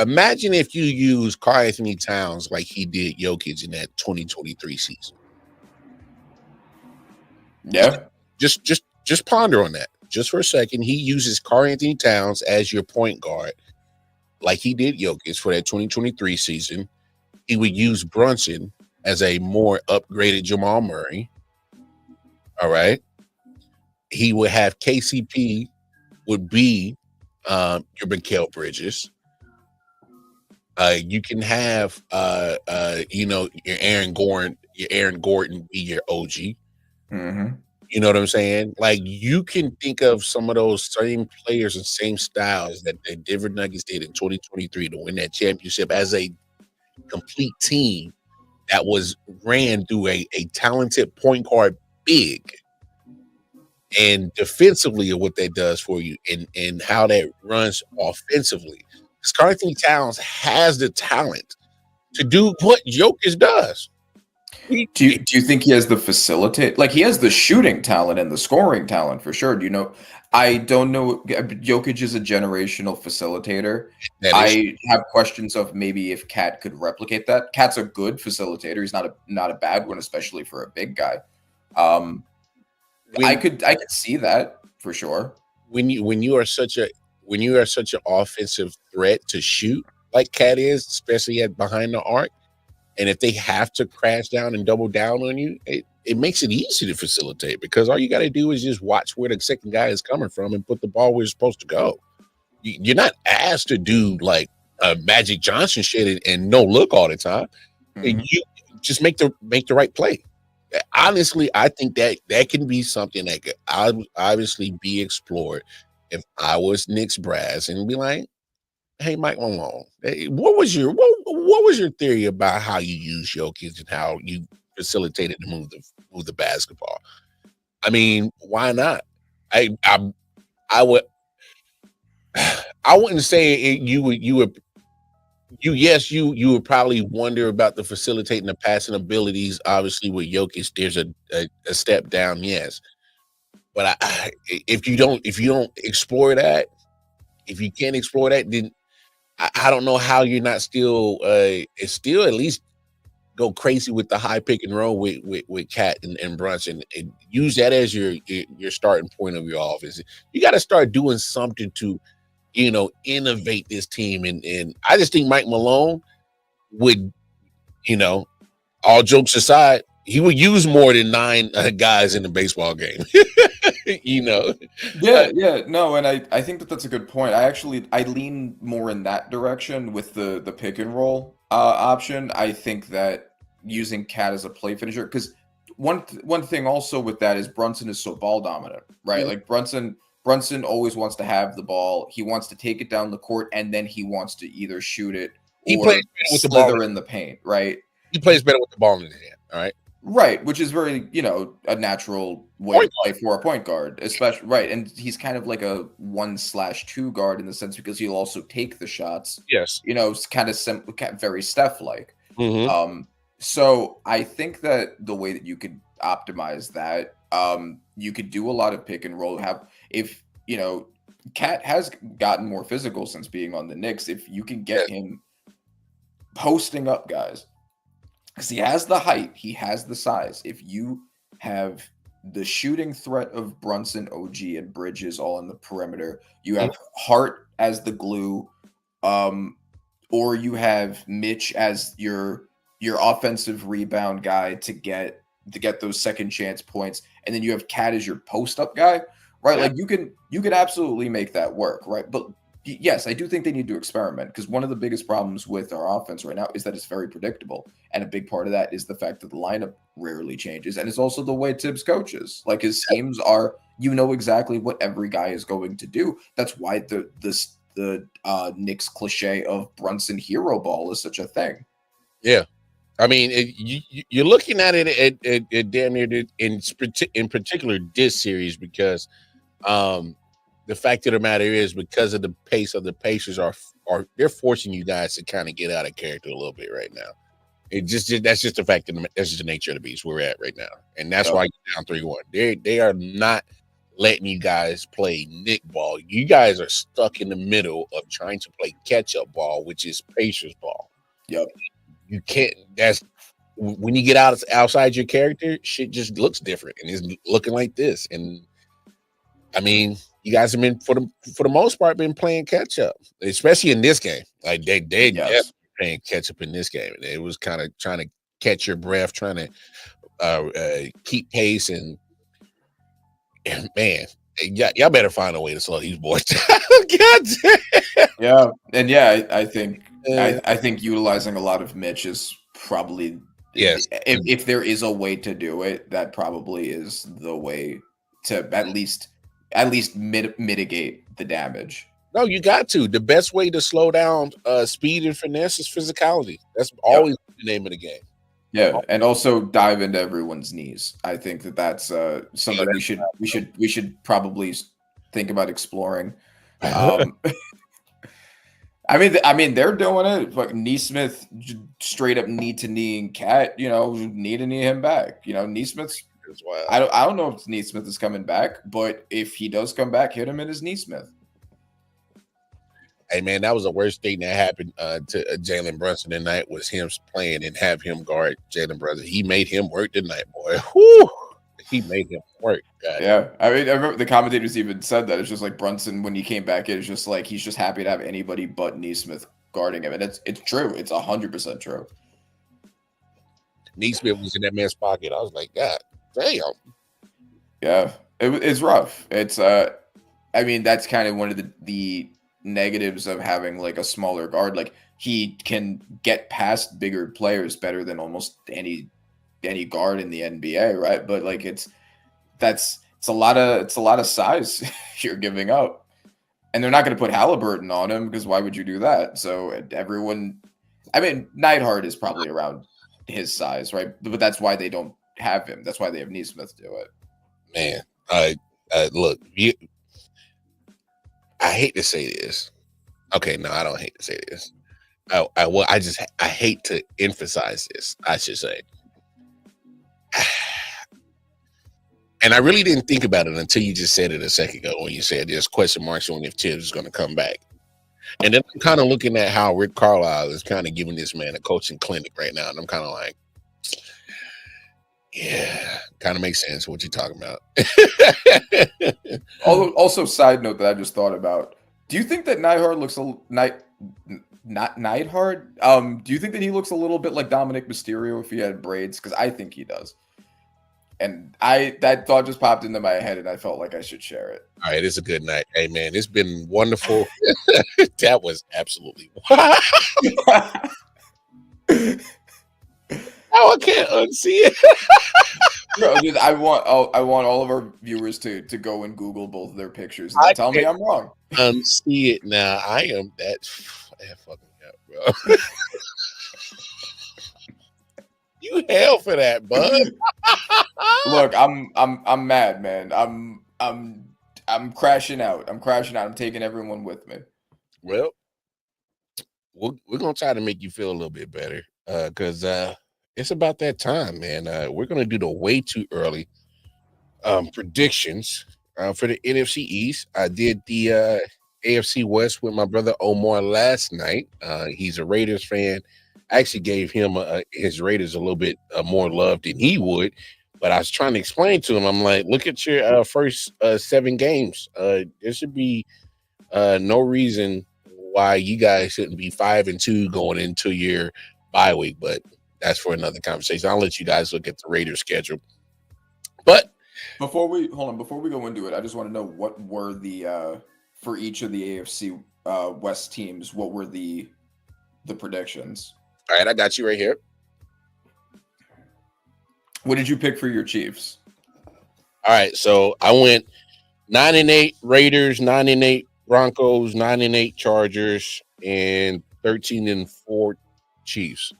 Imagine if you use Karl-Anthony Towns like he did Jokic in that 2023 season. Yeah. Just ponder on that just for a second. He uses Karl-Anthony Towns as your point guard like he did Jokic for that 2023 season. He would use Brunson as a more upgraded Jamal Murray. All right. He would have KCP would be your Mikal Bridges. You can have your Aaron Gordon be your OG. Mm-hmm. You know what I'm saying? Like, you can think of some of those same players and same styles that the Denver Nuggets did in 2023 to win that championship as a complete team that was ran through a talented point guard big, and defensively of what that does for you, and how that runs offensively. Because Karl-Anthony Towns has the talent to do what Jokic does. Do you think he has the facilitate? Like, he has the shooting talent and the scoring talent for sure. Do you know? I don't know. Jokic is a generational facilitator. I have questions of maybe if Cat could replicate that. Cat's a good facilitator. He's not a bad one, especially for a big guy. I could see that for sure. When you are such an offensive threat to shoot like Cat is, especially behind the arc, and if they have to crash down and double down on you, it makes it easy to facilitate, because all you got to do is just watch where the second guy is coming from and put the ball where it's supposed to go. You're not asked to do like Magic Johnson shit and no look all the time. Mm-hmm. And you just make the right play. Honestly, I think that can be something that could obviously be explored. If I was Knicks brass and be like, hey, Mike Malone, what was your theory about how you use Jokic and how you facilitated to move the basketball? I mean, why not? I wouldn't say you would probably wonder about the facilitating the passing abilities. Obviously, with Jokic, there's a step down, yes. But if you don't explore that, if you can't explore that, then I don't know how you're not still it's still at least go crazy with the high pick and roll with Cat and Brunson, and use that as your starting point of your offense. You got to start doing something to, innovate this team. And I just think Mike Malone would, all jokes aside, he would use more than 9 guys in the baseball game. No, and I think that's a good point. I lean more in that direction with the pick and roll option. I think that using Cat as a play finisher, because one thing also with that is Brunson is so ball dominant, right? Like Brunson always wants to have the ball. He wants to take it down the court, and then he wants to either shoot it or slither in the paint, right? He plays better with the ball in his hand, all right? Right, which is very, a natural way to play for a point guard, especially, right. And he's kind of like a 1/2 guard in the sense because he'll also take the shots. Yes. It's kind of very Steph-like. Mm-hmm. So I think that the way that you could optimize that, you could do a lot of pick and roll. Cat has gotten more physical since being on the Knicks. If you can get him posting up guys, because he has the height, he has the size. If you have the shooting threat of Brunson, OG, and Bridges all on the perimeter, you have Hart as the glue, or you have Mitch as your offensive rebound guy to get those second chance points, and then you have Cat as your post up guy, right? Yeah. Like you could absolutely make that work, right? But yes, I do think they need to experiment, because one of the biggest problems with our offense right now is that it's very predictable. And a big part of that is the fact that the lineup rarely changes. And it's also the way Tibbs coaches. Like, his schemes are, exactly what every guy is going to do. That's why the Knicks cliche of Brunson hero ball is such a thing. Yeah. I mean, you're looking at it at damn near in particular this series, because the fact of the matter is, because of the pace of the Pacers are they're forcing you guys to kind of get out of character a little bit right now. That's just the fact that's just the nature of the beast we're at right now, and that's why you're down 3-1. They are not letting you guys play Knick ball. You guys are stuck in the middle of trying to play catch up ball, which is Pacers ball. Yep. You can't. That's when you get outside your character, shit just looks different, and it's looking like this. And I mean, you guys have been for the most part been playing catch up, especially in this game. Like they playing catch up in this game. And it was kind of trying to catch your breath, trying to keep pace, and man, y'all better find a way to slow these boys down. God damn. Yeah, and I think I think utilizing a lot of Mitch is probably If there is a way to do it, that probably is the way to at least mitigate the damage. No, you got to. The best way to slow down speed and finesse is physicality. That's always the name of the game. Yeah, and also dive into everyone's knees. I think that's something we should probably think about exploring. I mean, they're doing it. Like Neesmith, straight up knee to knee, and Cat, knee to knee him back. Neesmith's. I don't know if Neesmith is coming back, but if he does come back, hit him in his Neesmith. Hey man, that was the worst thing that happened to Jalen Brunson tonight, was him playing and have him guard Jalen Brunson. He made him work tonight, boy. Whew. He made him work. God. Yeah, I mean, I remember the commentators even said that. It's just like Brunson, when he came back, it's just like he's just happy to have anybody but Neesmith guarding him, and it's true. It's 100% true. Neesmith was in that man's pocket. I was like, God damn. Yeah, it's rough. It's I mean, that's kind of one of the negatives of having like a smaller guard. Like, he can get past bigger players better than almost any guard in the NBA, right? But like it's a lot of size you're giving up, and they're not going to put Halliburton on him, because why would you do that? So Neidhart is probably around his size, right? But that's why they don't have him. That's why they have Neesmith do it. Man, look, I hate to say this. Okay, no, I don't hate to say this. I hate to emphasize this, I should say. And I really didn't think about it until you just said it a second ago, when you said there's question marks on if Tibbs is going to come back. And then I'm kind of looking at how Rick Carlisle is kind of giving this man a coaching clinic right now. And I'm kind of like, Yeah, kind of makes sense what you're talking about. Also, side note that I just thought about. Do you think that Neidhart looks not Neidhart? Do you think that he looks a little bit like Dominic Mysterio if he had braids? Because I think he does. And that thought just popped into my head, and I felt like I should share it. All right, it's a good night. Hey, man, it's been wonderful. That was absolutely wow. Oh, I can't unsee it. No, dude, I want all of our viewers to go and Google both of their pictures and tell me I'm wrong. Unsee it now. I am that fucking up, bro. You hell for that, bud. Look, I'm mad, man. I'm crashing out. I'm taking everyone with me. Well, we're gonna try to make you feel a little bit better, because it's about that time, man. We're gonna do the way too early predictions for the NFC East. I did the AFC West with my brother Omar last night. He's a Raiders fan. I actually gave him his Raiders a little bit more love than he would, but I was trying to explain to him. I'm like, look at your first 7 games. There should be no reason why you guys shouldn't be 5-2 going into your bye week, but that's for another conversation. I'll let you guys look at the Raiders schedule. But before we go into it, I just want to know what were the for each of the AFC West teams, what were the predictions? All right, I got you right here. What did you pick for your Chiefs? All right, so I went 9-8 Raiders, 9-8 Broncos, 9-8 Chargers, and 13-4 Chiefs.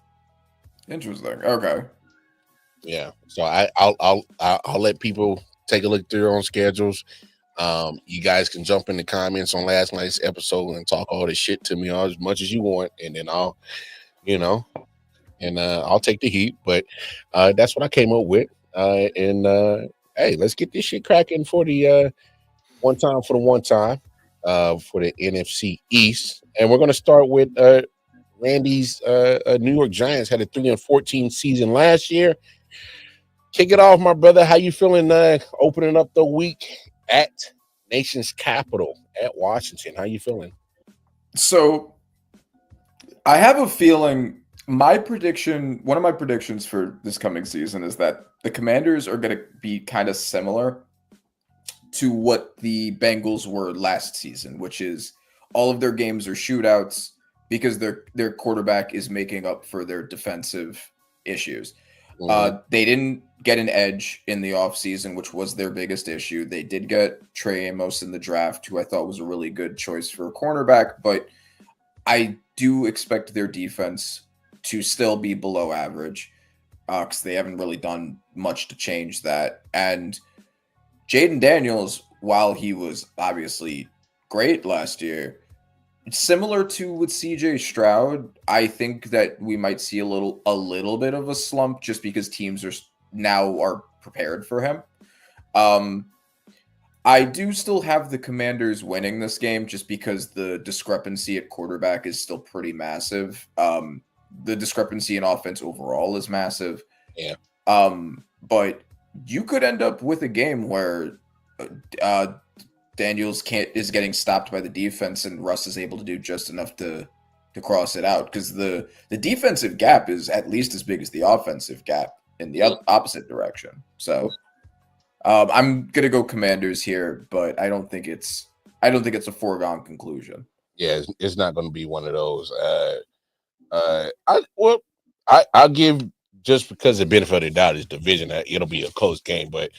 Interesting. Okay. Yeah. So I'll let people take a look through their own schedules. You guys can jump in the comments on last night's episode and talk all this shit to me all as much as you want, and then I'll take the heat. But that's what I came up with. Hey, let's get this shit cracking for the one time for the NFC East. And we're gonna start with Randy's New York Giants had a 3-14 season last year. Kick it off, my brother. How you feeling opening up the week at nation's capital at Washington? How you feeling? So I have a feeling one of my predictions for this coming season is that the Commanders are going to be kind of similar to what the Bengals were last season, which is all of their games are shootouts because their quarterback is making up for their defensive issues. Mm-hmm. They didn't get an edge in the offseason, which was their biggest issue. They did get Trey Amos in the draft, who I thought was a really good choice for a cornerback, but I do expect their defense to still be below average because they haven't really done much to change that. And Jaden Daniels, while he was obviously great last year, similar to with CJ Stroud, I think that we might see a little bit of a slump just because teams are prepared for him. I do still have the Commanders winning this game just because the discrepancy at quarterback is still pretty massive. The discrepancy in offense overall is massive. Yeah. But you could end up with a game where Daniels is getting stopped by the defense and Russ is able to do just enough to cross it out because the defensive gap is at least as big as the offensive gap in the opposite direction. So I'm gonna go Commanders here, but I don't think it's a foregone conclusion. Yeah, it's not going to be one of those. I'll give, just because the benefit of the doubt is division, it'll be a close game, but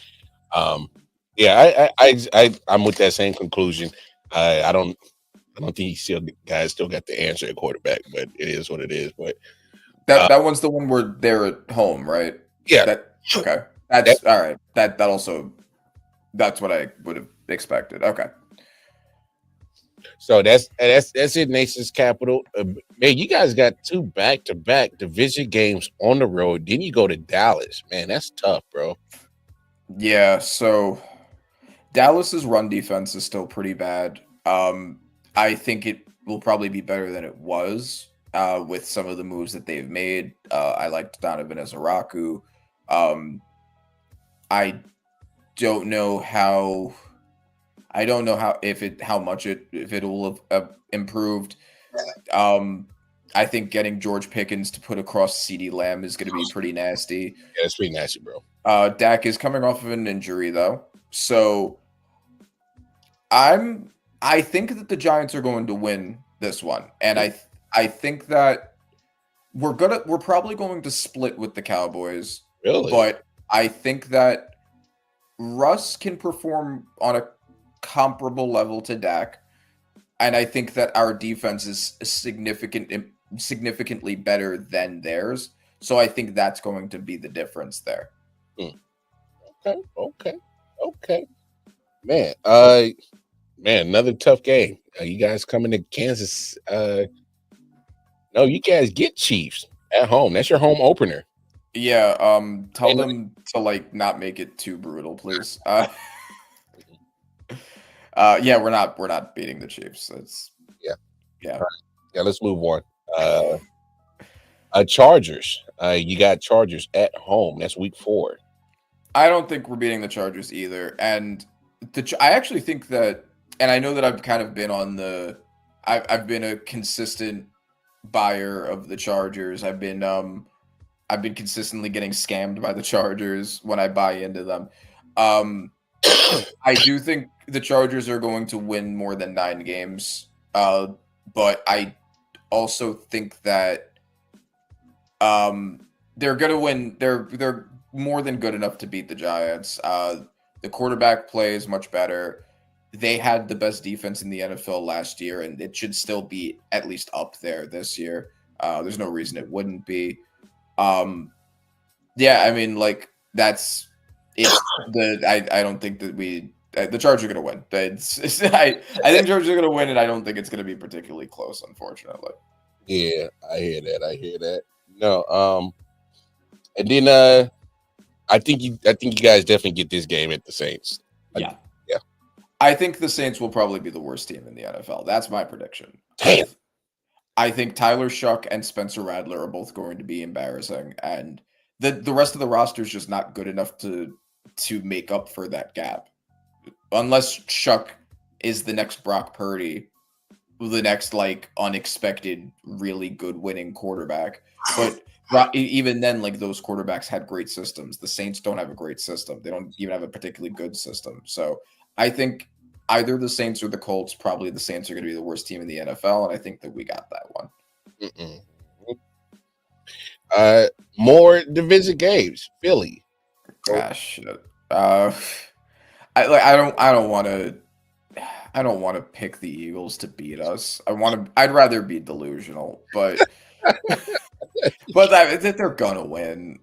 yeah, I'm with that same conclusion. I don't think guys still got the answer at quarterback, but it is what it is. But that one's the one where they're at home, right? Yeah. Okay. That's all right. That's what I would have expected. Okay. So that's it. Nation's capital. Man, you guys got 2 back-to-back division games on the road. Then you go to Dallas. Man, that's tough, bro. Yeah. So Dallas's run defense is still pretty bad. I think it will probably be better than it was with some of the moves that they've made. I liked Donovan Ezaraku. I don't know how. I don't know if it will have improved. I think getting George Pickens to put across CeeDee Lamb is going to be pretty nasty. Yeah, it's pretty nasty, bro. Dak is coming off of an injury though, so I think that the Giants are going to win this one, and I think that we're probably going to split with the Cowboys. Really? But I think that Russ can perform on a comparable level to Dak, and I think that our defense is significantly better than theirs. So I think that's going to be the difference there. Okay. Man, another tough game. You guys coming to Kansas? No, you guys get Chiefs at home. That's your home opener. Yeah. Tell them to not make it too brutal, please. Yeah, we're not beating the Chiefs. Yeah. Yeah. Let's move on. Chargers. You got Chargers at home. That's week 4. I don't think we're beating the Chargers either, and I actually think that, and I know that I've kind of been I've been a consistent buyer of the Chargers. I've been consistently getting scammed by the Chargers when I buy into them. I do think the Chargers are going to win more than 9 games, but I also think that they're going to win. They're more than good enough to beat the Giants. The quarterback play is much better. They had the best defense in the NFL last year, and it should still be at least up there this year. There's no reason it wouldn't be. Yeah, I mean, that's it. I don't think that the Chargers are going to win. I think Chargers are going to win, and I don't think it's going to be particularly close, unfortunately. Yeah, I hear that. No, and then I think you guys definitely get this game at the Saints. Yeah. I think the Saints will probably be the worst team in the NFL. That's my prediction. Damn. I think Tyler Shuck and Spencer Rattler are both going to be embarrassing, and the rest of the roster is just not good enough to make up for that gap. Unless Shuck is the next Brock Purdy, the next unexpected, really good winning quarterback. But even then, those quarterbacks had great systems. The Saints don't have a great system. They don't even have a particularly good system. So I think either the Saints or the Colts, probably the Saints are going to be the worst team in the NFL, and I think that we got that one. More division games. Philly. Shit. I don't want to pick the Eagles to beat us. I'd rather be delusional, but that they're gonna win.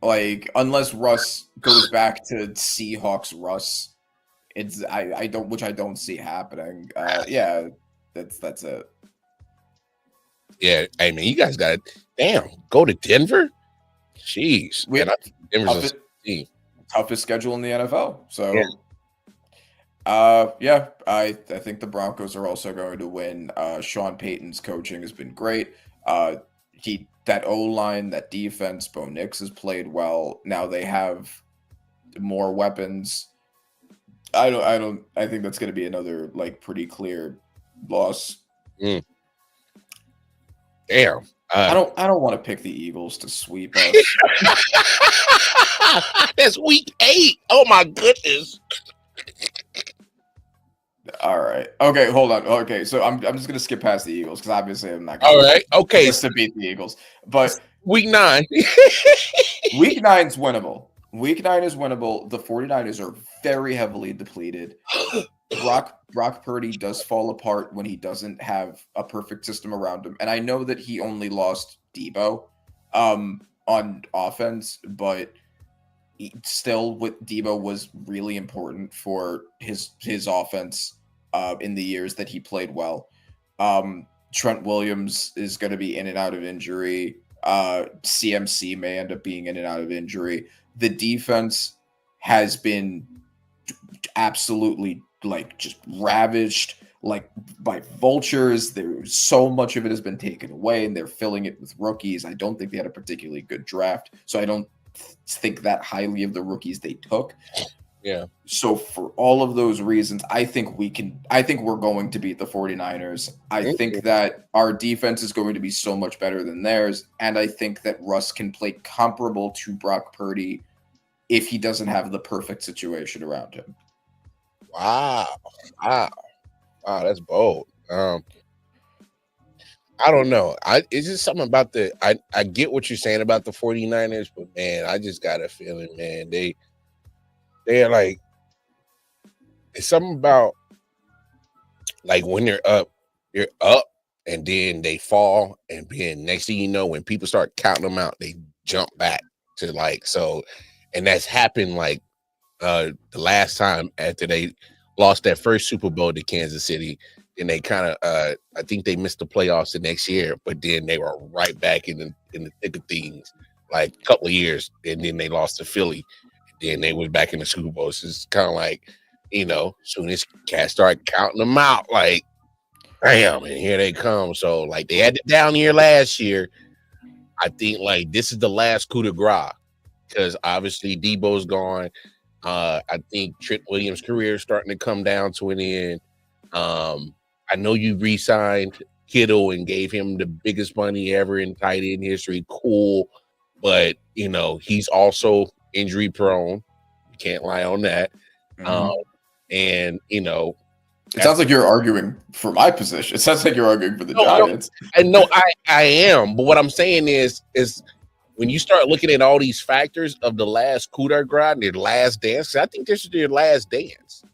Unless Russ goes back to Seahawks Russ. I don't see happening. Yeah, that's it. Yeah, I mean, you guys got go to Denver. Jeez, Denver's toughest schedule in the NFL. So, I think the Broncos are also going to win. Sean Payton's coaching has been great. That O-line, that defense, Bo Nix has played well. Now they have more weapons. I think that's going to be another pretty clear loss. Damn. I don't want to pick the Eagles to sweep us. That's week 8. Oh my goodness. All right. Okay, hold on. Okay, so I'm just gonna skip past the Eagles because obviously I'm not. All right. Okay. Just to beat the Eagles, but week 9. Week 9's winnable. Week 9 is winnable. The 49ers are very heavily depleted. Brock Purdy does fall apart when he doesn't have a perfect system around him. And I know that he only lost Debo on offense, but still with Debo was really important for his offense in the years that he played well. Trent Williams is going to be in and out of injury. CMC may end up being in and out of injury. The defense has been absolutely just ravaged. like by vultures. There's so much of it has been taken away, and they're filling it with rookies. I don't think they had a particularly good draft, so I don't think that highly of the rookies they took. Yeah. So for all of those reasons, I think we're going to beat the 49ers. I think that our defense is going to be so much better than theirs. And I think that Russ can play comparable to Brock Purdy if he doesn't have the perfect situation around him. Wow. That's bold. I don't know. It's just something about I get what you're saying about the 49ers, but man, I just got a feeling, man, they're like, it's something about like when they're up, and then they fall, and then next thing you know, when people start counting them out, they jump back to like so, and that's happened like the last time after they lost that first Super Bowl to Kansas City, and they kind of I think they missed the playoffs the next year, but then they were right back in the thick of things like a couple of years, and then they lost to Philly. Then they was back in the Super Bowl. So it's kind of like, soon as cats start counting them out, like, bam, and here they come. So like they had the down year last year. I think like this is the last coup de grace because obviously Debo's gone. I think Trent Williams' career is starting to come down to an end. I know you re-signed Kittle and gave him the biggest money ever in tight end history. Cool, but he's also injury prone. You can't lie on that. And it sounds like you're arguing for my position. It sounds like you're arguing for the Giants. I am. But what I'm saying is when you start looking at all these factors of the last coup d'etat and their last dance, I think this is their last dance.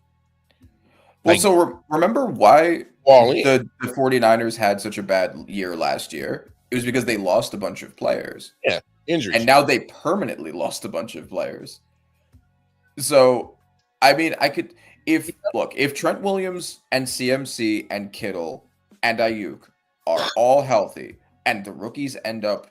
Well, so remember why the 49ers had such a bad year last year? It was because they lost a bunch of players. Yeah. Injuries. And now they permanently lost a bunch of players. So, I mean, if Trent Williams and CMC and Kittle and I.O.W are all healthy and the rookies end up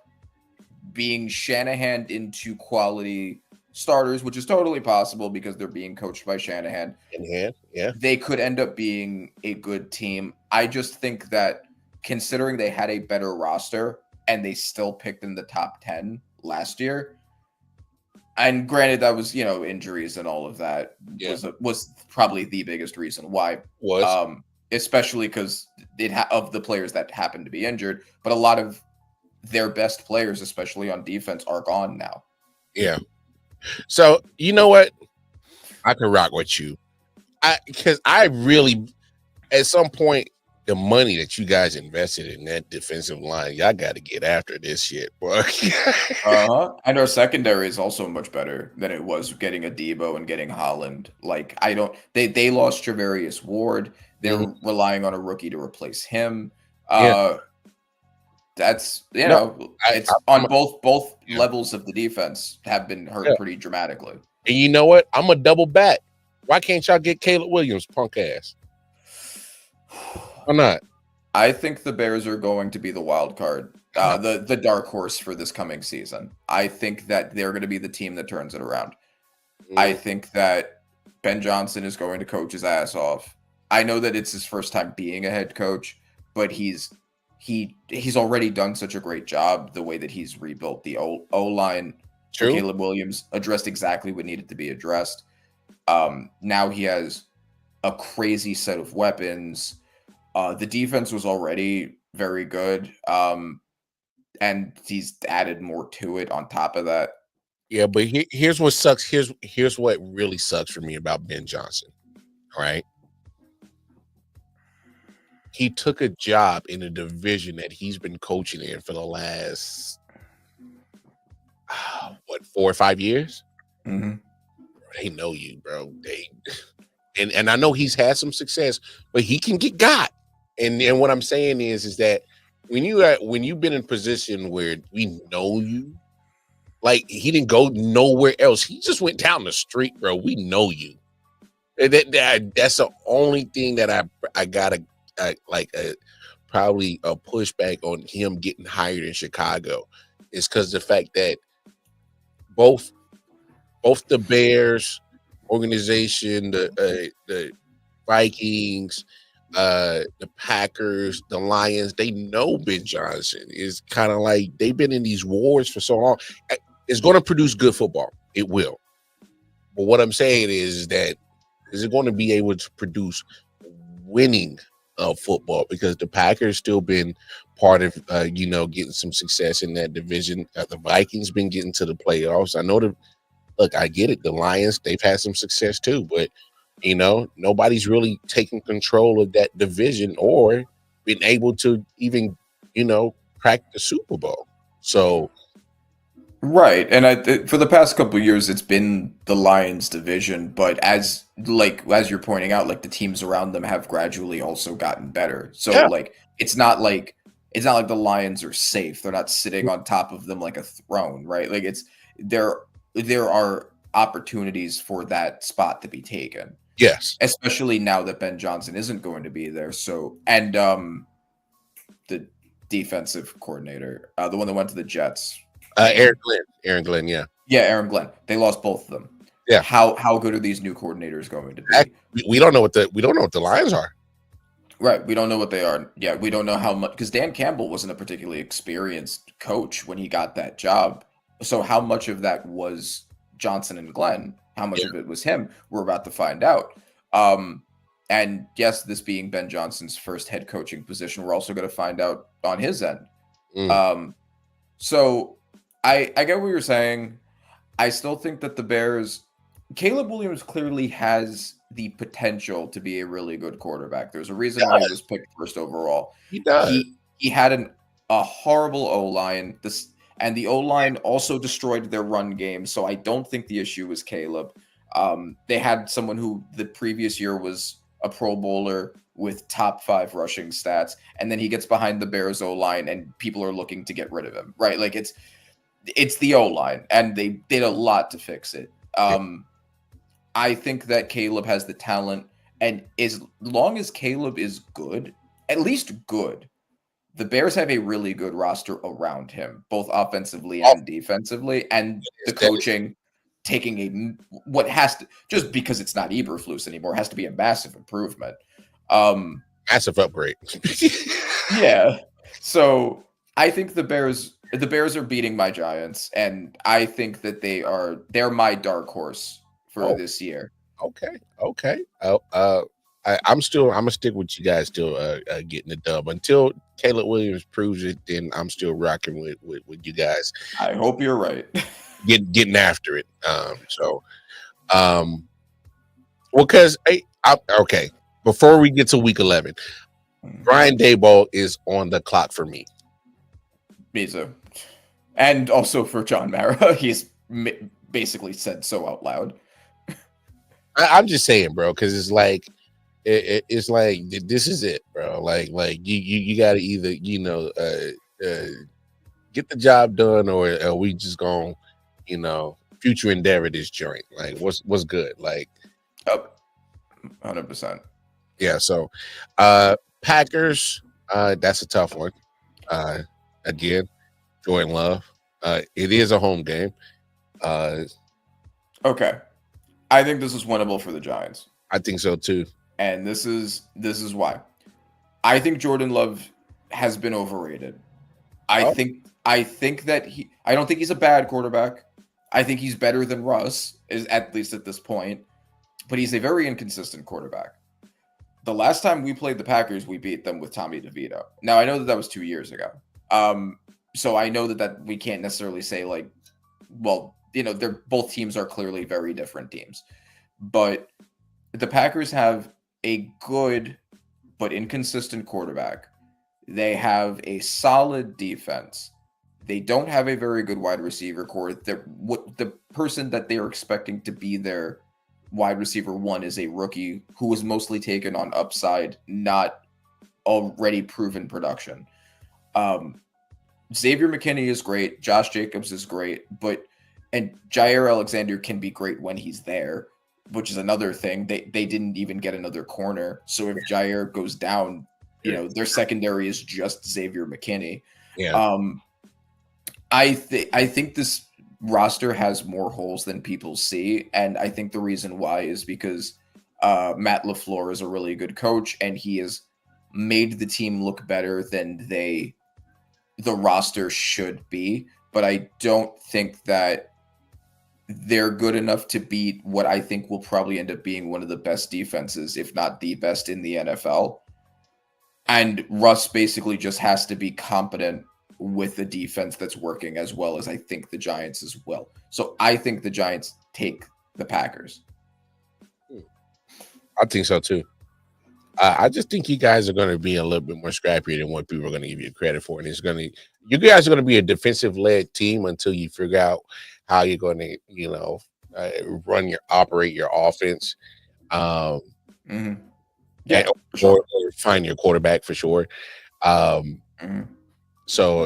being Shanahan'd into quality starters, which is totally possible because they're being coached by Shanahan. Yeah. They could end up being a good team. I just think that considering they had a better roster and they still picked in the top 10 last year. And granted, that was, injuries and all of that was probably the biggest reason why. Especially because of the players that happened to be injured. But a lot of their best players, especially on defense, are gone now. Yeah. So, you know what? I can rock with you. Because I really, at some point, the money that you guys invested in that defensive line, y'all got to get after this shit, bro. And our secondary is also much better than it was getting a Debo and getting Holland. Like, they lost Travarius Ward. They're relying on a rookie to replace him. That's, it's on both levels of the defense have been hurt pretty dramatically. And you know what? I'm a double back. Why can't y'all get Caleb Williams, punk ass? Why not? I think the Bears are going to be the wild card, the dark horse for this coming season. I think that they're going to be the team that turns it around. I think that Ben Johnson is going to coach his ass off. I know that it's his first time being a head coach, but he's already done such a great job. The way that he's rebuilt the O-line, Caleb Williams addressed exactly what needed to be addressed. Now he has a crazy set of weapons. The defense was already very good, and he's added more to it on top of that. Yeah, but here's what sucks. Here's what really sucks for me about Ben Johnson. All right, he took a job in a division that he's been coaching in for the last 4 or 5 years. They know you, bro. And I know he's had some success, but he can get got. And what I'm saying is that when you've been in a position where we know you, like he didn't go nowhere else. He just went down the street, bro. We know you. That's the only thing that I gotta probably a pushback on him getting hired in Chicago is because the fact that both the Bears organization, the Vikings, the Packers, the Lions, they know Ben Johnson is kind of like they've been in these wars for so long. It's going to produce good football. It will. But what I'm saying is that is it going to be able to produce winning football, because the Packers still been part of getting some success in that division. The Vikings been getting to the playoffs. I know look, I get it. The Lions, they've had some success too, but nobody's really taking control of that division or been able to even crack the Super Bowl. So right, and for the past couple of years, it's been the Lions division. But as you're pointing out, like the teams around them have gradually also gotten better. So yeah, like it's not like the Lions are safe. They're not sitting on top of them like a throne, right? Like there are opportunities for that spot to be taken. yes, Especially now that Ben Johnson isn't going to be there. So and the defensive coordinator, the one that went to the Jets. Aaron Glenn, yeah, Aaron Glenn. They lost both of them. Yeah. How good are these new coordinators going to be? We don't know what the Lions are. Right. We don't know what they are. Yeah, we don't know how much, because Dan Campbell wasn't a particularly experienced coach when he got that job. So how much of that was Johnson and Glenn? How much of it was him? We're about to find out. And yes, this being Ben Johnson's first head coaching position, we're also going to find out on his end. So I get what you're saying. I still think that the Bears, Caleb Williams clearly has the potential to be a really good quarterback. There's a reason why he was picked first overall. He does. He had a horrible O-line. And the O-line also destroyed their run game. So I don't think the issue was Caleb. They had someone who the previous year was a Pro Bowler with top 5 rushing stats. And then he gets behind the Bears O-line and people are looking to get rid of him, right? Like it's the O-line, and they did a lot to fix it. I think that Caleb has the talent, and as long as Caleb is good, at least good, the Bears have a really good roster around him, both offensively and defensively, and the coaching taking what has to, just because it's not Eberflus anymore, has to be a massive improvement. Massive upgrade. Yeah. So I think the Bears are beating my Giants, and I think that they're my dark horse for this year. Okay. I'm gonna stick with you guys still getting the dub until Caleb Williams proves it. Then I'm still rocking with you guys. I hope you're right. Getting after it. Because okay. Before we get to week 11, Brian Daboll is on the clock for me. Me too. And also for John Mara, he's basically said so out loud. I'm just saying, bro, because it's like it's like this is it, bro. Like you got to either get the job done, or we just gonna future endeavor this joint. Like what's good, like 100%. Yeah. So Packers, that's a tough one. Again, Jordan Love. It is a home game. Okay. I think this is winnable for the Giants. I think so too. And this is why. I think Jordan Love has been overrated. I think that I don't think he's a bad quarterback. I think he's better than Russ, is at least at this point. But he's a very inconsistent quarterback. The last time we played the Packers, we beat them with Tommy DeVito. Now, I know that was 2 years ago. So I know that we can't necessarily say both teams are clearly very different teams. But the Packers have a good but inconsistent quarterback. They have a solid defense. They don't have a very good wide receiver core. The person that they are expecting to be their wide receiver one is a rookie who was mostly taken on upside, not already proven production. Xavier McKinney is great. Josh Jacobs is great, and Jair Alexander can be great when he's there, which is another thing. They didn't even get another corner. So if Jair goes down, their secondary is just Xavier McKinney. Yeah. I think this roster has more holes than people see, and I think the reason why is because Matt LaFleur is a really good coach, and he has made the team look better than the roster should be. But I don't think that they're good enough to beat what I think will probably end up being one of the best defenses, if not the best in the NFL. And Russ basically just has to be competent with the defense that's working, as well as I think the Giants as well. So I think the Giants take the Packers. I think so too. I just think you guys are going to be a little bit more scrappier than what people are going to give you credit for, and you guys are going to be a defensive-led team until you figure out how you're going to, operate your offense, Yeah, or find your quarterback for sure. So,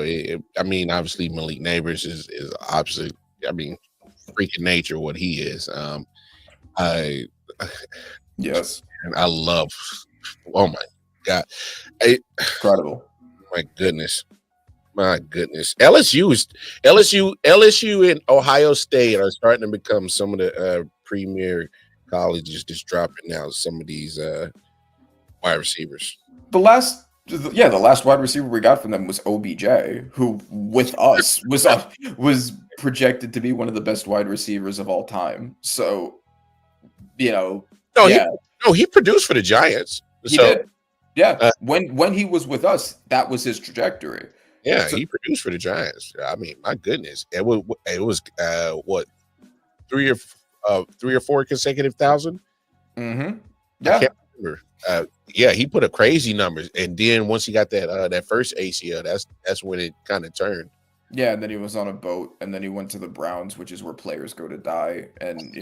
obviously Malik Neighbors is obviously, freaking nature what he is. Yes. And I love, oh my God. Incredible. My goodness. LSU and Ohio State are starting to become some of the premier colleges, just dropping out some of these wide receivers. The last wide receiver we got from them was OBJ, who with us was projected to be one of the best wide receivers of all time. So, he produced for the Giants. He did. Yeah. When he was with us, that was his trajectory. Yeah, he produced for the Giants. I mean, my goodness, it was what 3 or 4 consecutive thousand. Mm-hmm. Yeah, I can't remember. He put up crazy numbers, and then once he got that first ACL, that's when it kind of turned. Yeah, and then he was on a boat, and then he went to the Browns, which is where players go to die. And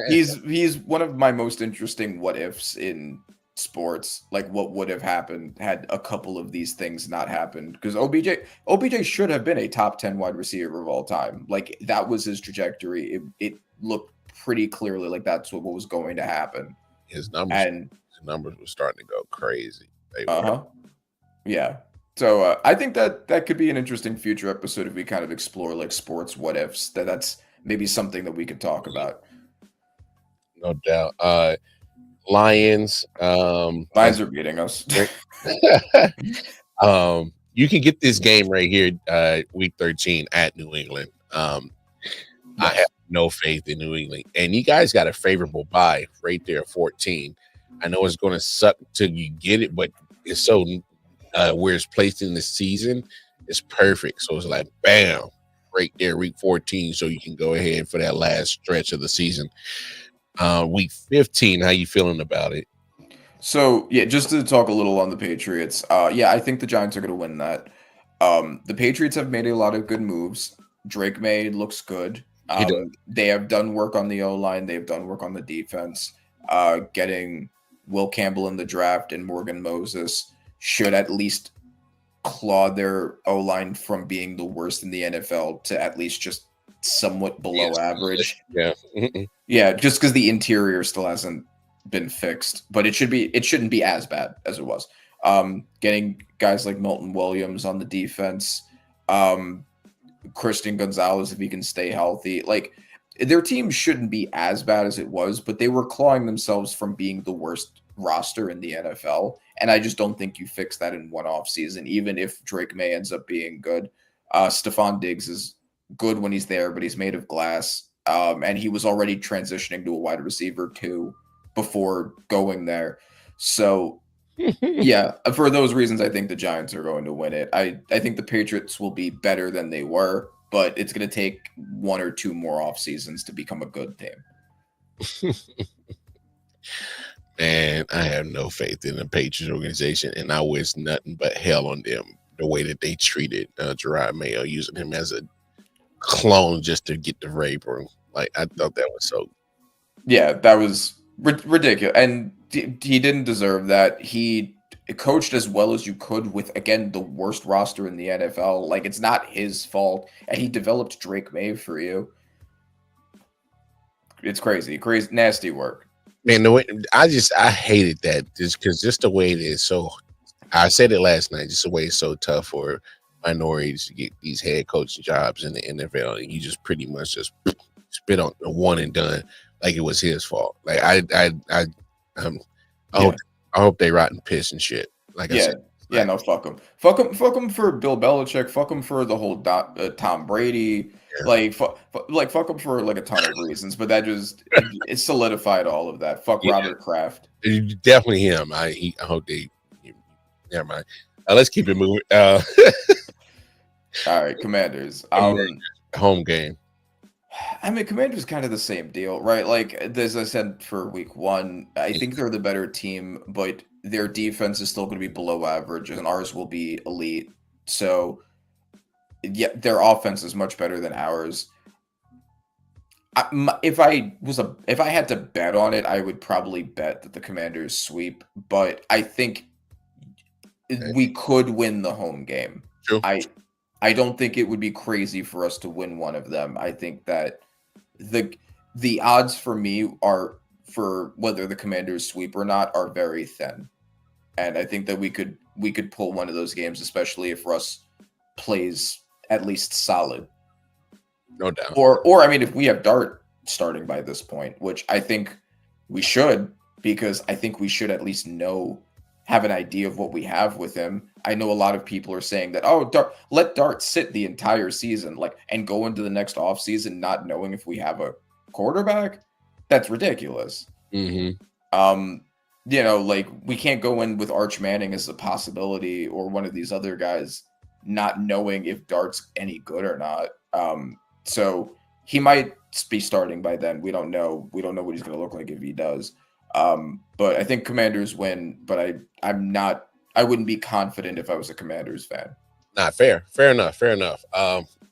he's one of my most interesting what ifs in sports. Like, what would have happened had a couple of these things not happened? Because OBJ should have been a top 10 wide receiver of all time. Like, that was his trajectory. It looked pretty clearly like that's what was going to happen. His numbers were starting to go crazy. Yeah. So I think that could be an interesting future episode if we kind of explore like sports what ifs. That's maybe something that we could talk about. No doubt. Lions are beating us. You can get this game right here, week 13 at New England. I have no faith in New England, and you guys got a favorable bye right there, 14. I know it's going to suck till you get it, but it's so where it's placed in the season, it's perfect. So it's like bam, right there, week 14, so you can go ahead for that last stretch of the season. Week 15, how you feeling about it? So just to talk a little on the Patriots, I think the Giants are going to win that. The Patriots have made a lot of good moves. Drake May looks good. They have done work on the O-line. They've done work on the defense. Getting Will Campbell in the draft and Morgan Moses should at least claw their O-line from being the worst in the NFL to at least just somewhat below average. Yeah. Just because the interior still hasn't been fixed, but it shouldn't be as bad as it was. Getting guys like Milton Williams on the defense, Christian Gonzalez, if he can stay healthy, like their team shouldn't be as bad as it was, but they were clawing themselves from being the worst roster in the NFL. And I just don't think you fix that in one off season, even if Drake May ends up being good. Stephon Diggs is good when he's there, but he's made of glass. And he was already transitioning to a wide receiver too before going there. So for those reasons, I think the Giants are going to win it. I think the Patriots will be better than they were, but it's going to take 1 or 2 more off seasons to become a good team. Man, I have no faith in the Patriots organization, and I wish nothing but hell on them. The way that they treated Gerard Mayo, using him as a clone just to get the rape room. Like, I thought that was so. Yeah, that was ridiculous, and he didn't deserve that. He coached as well as you could with, again, the worst roster in the NFL. Like, it's not his fault, and he developed Drake May for you. It's crazy, nasty work. Man, I hated that just the way it is. So I said it last night, just the way it's so tough for minorities to get these head coaching jobs in the NFL, and you just pretty much just spit on the one and done. like it was his fault. Like I Yeah. hope they rotten piss and shit. Like I Yeah. said, Yeah, no, fuck him. Fuck him for Bill Belichick. Fuck him for the whole Tom Brady. Yeah. Like, fuck him for like a ton of reasons. But that just it solidified all of that. Fuck Yeah. Robert Kraft. Definitely him. I hope they. Never mind. Let's keep it moving. All right, Commanders. Home game. I mean, Commanders kind of the same deal, right? Like as I said for week 1, I think they're the better team, but their defense is still going to be below average, and ours will be elite. So, yeah, their offense is much better than ours. If I had to bet on it, I would probably bet that the Commanders sweep. But I think we could win the home game. True. I don't think it would be crazy for us to win one of them. I think that the odds for me are for whether the Commanders sweep or not are very thin. And I think that we could pull one of those games, especially if Russ plays at least solid. No doubt. Or I mean, if we have Dart starting by this point, which I think we should, because I think we should at least have an idea of what we have with him. I know a lot of people are saying that, let Dart sit the entire season, and go into the next offseason not knowing if we have a quarterback. That's ridiculous. Mm-hmm. We can't go in with Arch Manning as a possibility or one of these other guys not knowing if Dart's any good or not. So he might be starting by then. We don't know. We don't know what he's going to look like if he does. But I think Commanders win, but I wouldn't be confident if I was a Commanders fan. Not fair. Fair enough.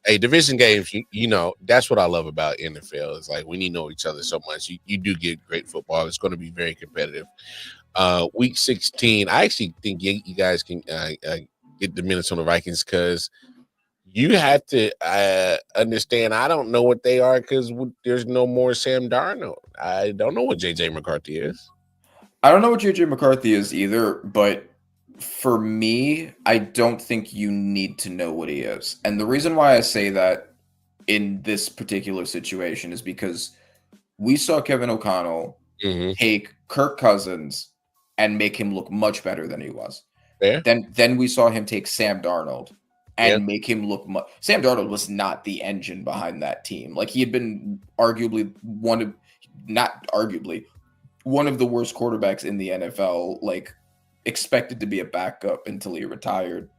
Hey, division games, you know, that's what I love about NFL. It's like when you know each other so much, you do get great football. It's going to be very competitive. Week 16, I actually think you guys can get the Minnesota Vikings because you have to understand. I don't know what they are because there's no more Sam Darnold. I don't know what J.J. McCarthy is. I don't know what J.J. McCarthy is either, but for me, I don't think you need to know what he is. And the reason why I say that in this particular situation is because we saw Kevin O'Connell take Kirk Cousins and make him look much better than he was. Yeah. Then we saw him take Sam Darnold and make him look Sam Darnold was not the engine behind that team. Like, he had been arguably one of the worst quarterbacks in the NFL, like expected to be a backup until he retired.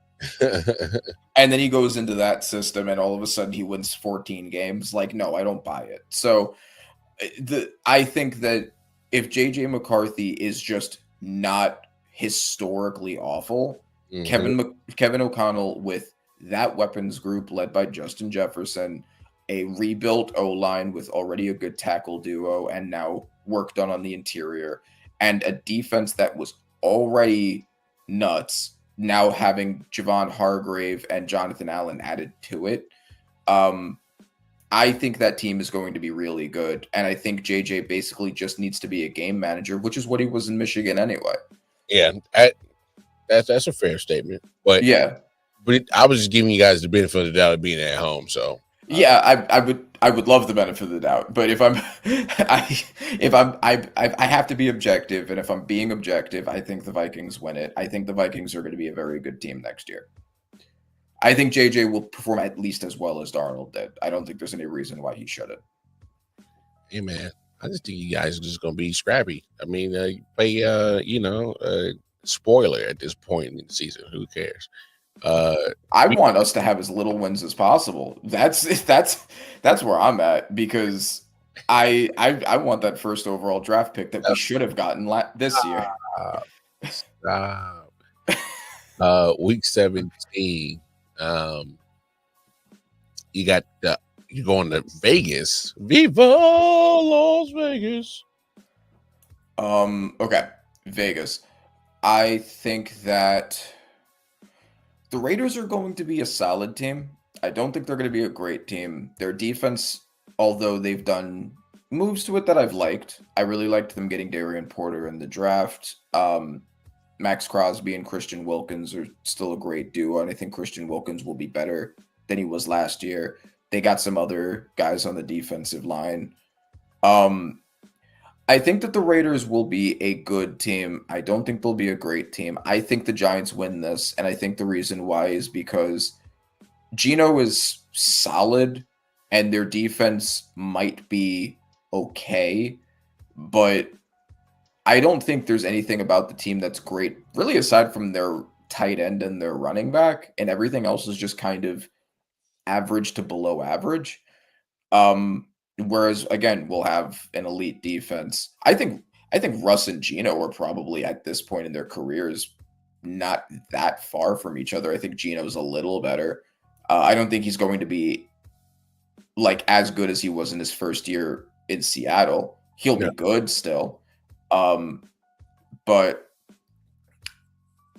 And then he goes into that system and all of a sudden he wins 14 games. Like, no, I don't buy it. So I think that if JJ McCarthy is just not historically awful, Kevin O'Connell with that weapons group led by Justin Jefferson, a rebuilt O-line with already a good tackle duo and now work done on the interior, and a defense that was already nuts, now having Javon Hargrave and Jonathan Allen added to it. I think that team is going to be really good, and I think JJ basically just needs to be a game manager, which is what he was in Michigan anyway. Yeah, that's a fair statement. But yeah, I was just giving you guys the benefit of the doubt of being at home. So yeah, I would love the benefit of the doubt, but if I have to be objective, and if I'm being objective, I think the Vikings win it. I think the Vikings are going to be a very good team next year. I think JJ will perform at least as well as Darnold did. I don't think there's any reason why he shouldn't. Hey man, I just think you guys are just going to be scrappy. I mean, you play spoiler at this point in the season. Who cares? I want us to have as little wins as possible. That's where I'm at, because I want that first overall draft pick that we should have gotten this year. Stop. Week 17. You're going to Vegas. Viva Las Vegas. Okay, Vegas. I think that the Raiders are going to be a solid team. I don't think they're going to be a great team. Their defense, although they've done moves to it that I've liked, I really liked them getting Darian Porter in the draft. Max Crosby and Christian Wilkins are still a great duo, and I think Christian Wilkins will be better than he was last year. They got some other guys on the defensive line. I think that the Raiders will be a good team. I don't think they'll be a great team. I think the Giants win this, and I think the reason why is because Geno is solid, and their defense might be okay, but I don't think there's anything about the team that's great, really, aside from their tight end and their running back, and everything else is just kind of average to below average. Whereas again, we'll have an elite defense. I think Russ and Gino are probably at this point in their careers not that far from each other. I think Gino's a little better. I don't think he's going to be like as good as he was in his first year in Seattle. He'll be good still. But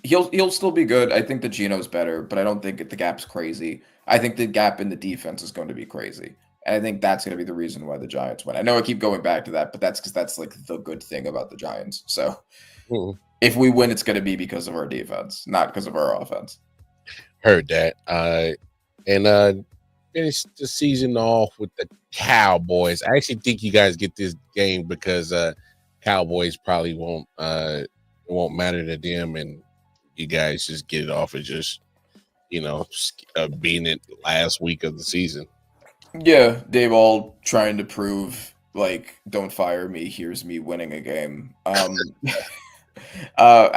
he'll still be good. I think that Gino's better, but I don't think the gap's crazy. I think the gap in the defense is going to be crazy. And I think that's going to be the reason why the Giants win. I know I keep going back to that, but that's because that's like the good thing about the Giants. So if we win, it's going to be because of our defense, not because of our offense. Heard that. And finish the season off with the Cowboys. I actually think you guys get this game because Cowboys probably won't it won't matter to them, and you guys just get it off as just being it last week of the season. Yeah, they've all trying to prove like, don't fire me. Here's me winning a game. I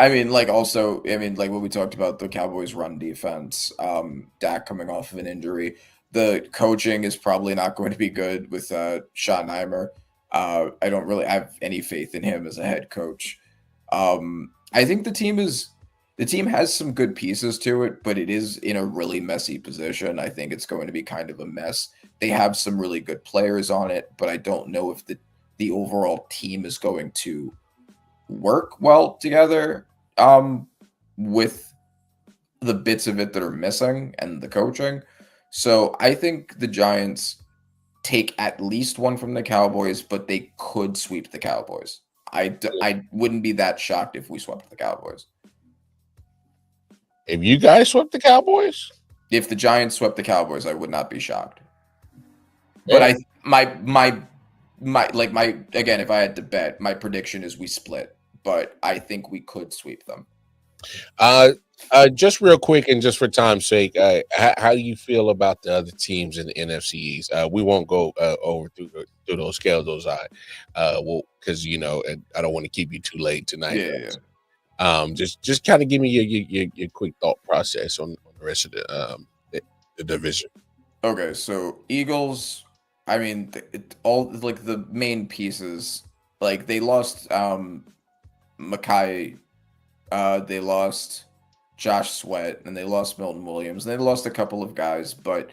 mean, like what we talked about, the Cowboys' run defense. Dak coming off of an injury. The coaching is probably not going to be good with Schottenheimer. I don't really have any faith in him as a head coach. I think the team has some good pieces to it, but it is in a really messy position. I think it's going to be kind of a mess. They have some really good players on it, but I don't know if the overall team is going to work well together with the bits of it that are missing and the coaching. So I think the Giants take at least one from the Cowboys, but they could sweep the Cowboys. I wouldn't be that shocked if we swept the Cowboys. If you guys swept the Cowboys? If the Giants swept the Cowboys, I would not be shocked. But if I had to bet, my prediction is we split, but I think we could sweep them. Just real quick and just for time's sake, how do you feel about the other teams in the NFCs? We won't go over through those scales, because I don't want to keep you too late tonight. Yeah. Just kind of give me your quick thought process on the rest of the division. Okay, so Eagles. I mean, all like the main pieces, like they lost Mackay, they lost Josh Sweat, and they lost Milton Williams. And they lost a couple of guys, but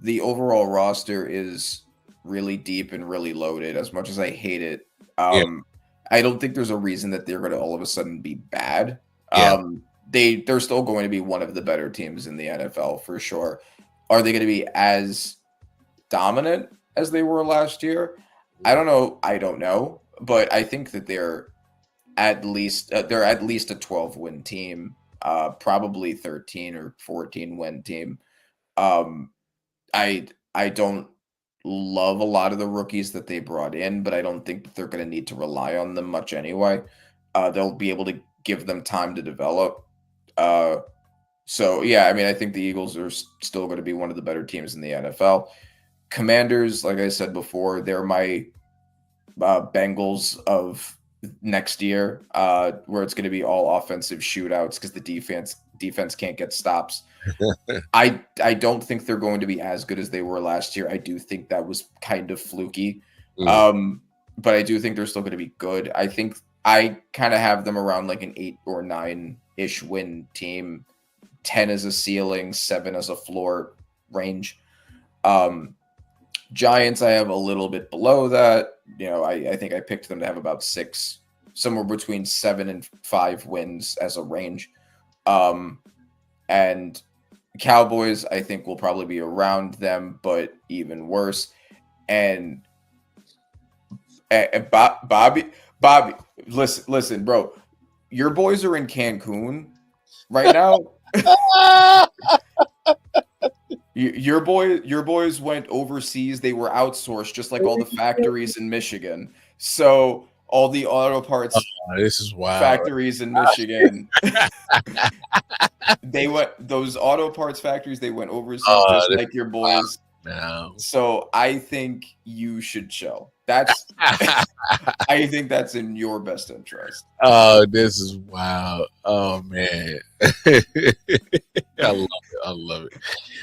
the overall roster is really deep and really loaded. As much as I hate it, I don't think there's a reason that they're going to all of a sudden be bad. They're still going to be one of the better teams in the NFL for sure. Are they going to be as dominant as they were last year? I don't know, but I think that they're at least a 12-win team, probably 13 or 14-win team. I don't love a lot of the rookies that they brought in, but I don't think that they're going to need to rely on them much anyway. They'll be able to give them time to develop. So yeah, I mean, I think the Eagles are still going to be one of the better teams in the NFL. Commanders, like I said before, they're my Bengals of next year, where it's going to be all offensive shootouts because the defense can't get stops. I don't think they're going to be as good as they were last year. I do think that was kind of fluky, but I do think they're still going to be good. I think I kind of have them around like an 8 or 9-ish win team, 10 as a ceiling, 7 as a floor range. Giants, I have a little bit below that. I think I picked them to have about 6, somewhere between 7 and 5 wins as a range. And Cowboys, I think, will probably be around them, but even worse. And Bobby, listen, bro, your boys are in Cancun right now. Your boys went overseas. They were outsourced, just like all the factories in Michigan. So all the auto parts This is wild. factories in Michigan. Those auto parts factories, they went overseas just like your boys. No. So I think you should chill. I think that's in your best interest. Oh, this is wild. Oh man. I love it.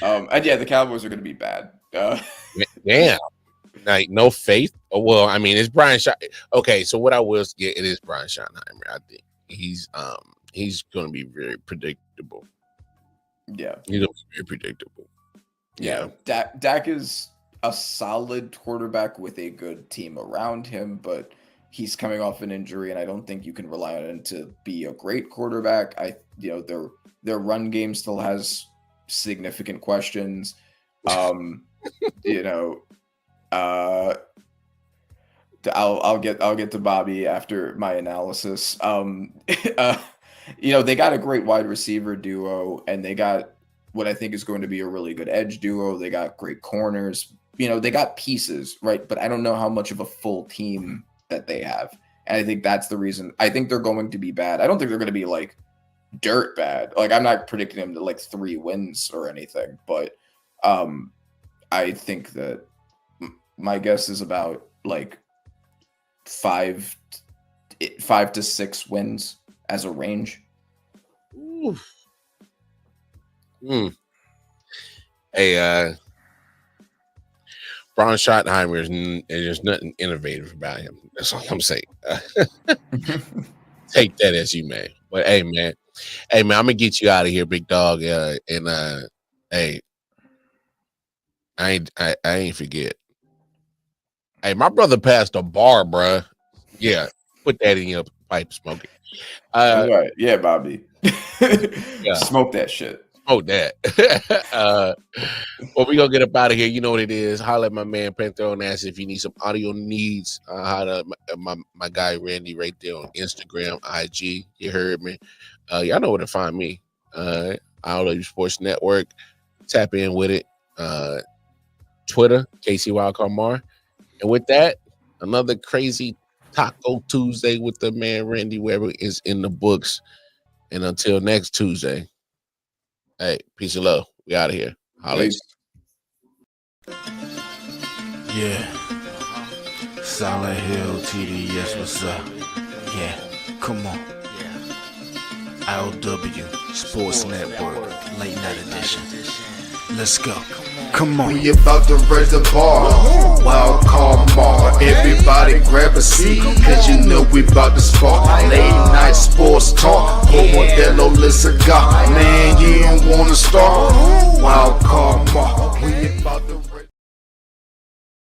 And yeah, the Cowboys are going to be bad. Damn. Like no faith. Well, I mean, it's Brian Schottenheimer. Okay, so what I will get, it is Brian Schottenheimer. I think he's going to be very predictable. Yeah, he's going to be very predictable. Yeah, Dak is a solid quarterback with a good team around him, but he's coming off an injury, and I don't think you can rely on him to be a great quarterback. Their run game still has significant questions. I'll get to Bobby after my analysis. They got a great wide receiver duo, and they got what I think is going to be a really good edge duo. They got great corners. They got pieces, right? But I don't know how much of a full team that they have. And I think that's the reason. I think they're going to be bad. I don't think they're going to be like dirt bad. Like, I'm not predicting them to like 3 wins or anything, but I think that my guess is about like 5 to 6 wins as a range. Oof. Hey, Brian Schottenheimer there's nothing innovative about him. That's all I'm saying. Take that as you may. But hey, man, I'm gonna get you out of here, big dog. Hey, I ain't forget. Hey, my brother passed a bar, bruh. Yeah, put that in your pipe, smoke it. Right. Yeah, Bobby. Yeah. Smoke that shit. Smoke that. Well, we gonna get up out of here. You know what it is. Holla at my man Panther on ass if you need some audio needs. Holla at my guy Randy right there on Instagram, IG. You heard me. Y'all know where to find me. I.O.W Sports Network. Tap in with it. Twitter, KC Wildcard Mar. And with that, another crazy Taco Tuesday with the man Randy Weber is in the books. And until next Tuesday, hey, peace and love. We out of here. Holla. Yeah. Silent Hill TDS, what's up? Yeah, come on. I.O.W Sports Network, late night edition. Let's go. Come on. We about to raise the bar. Wild card Mar. Everybody grab a seat, cause you know we about to spark. Late night sports talk. Modelo, let's go. Man, you don't wanna start. Wild card Mar.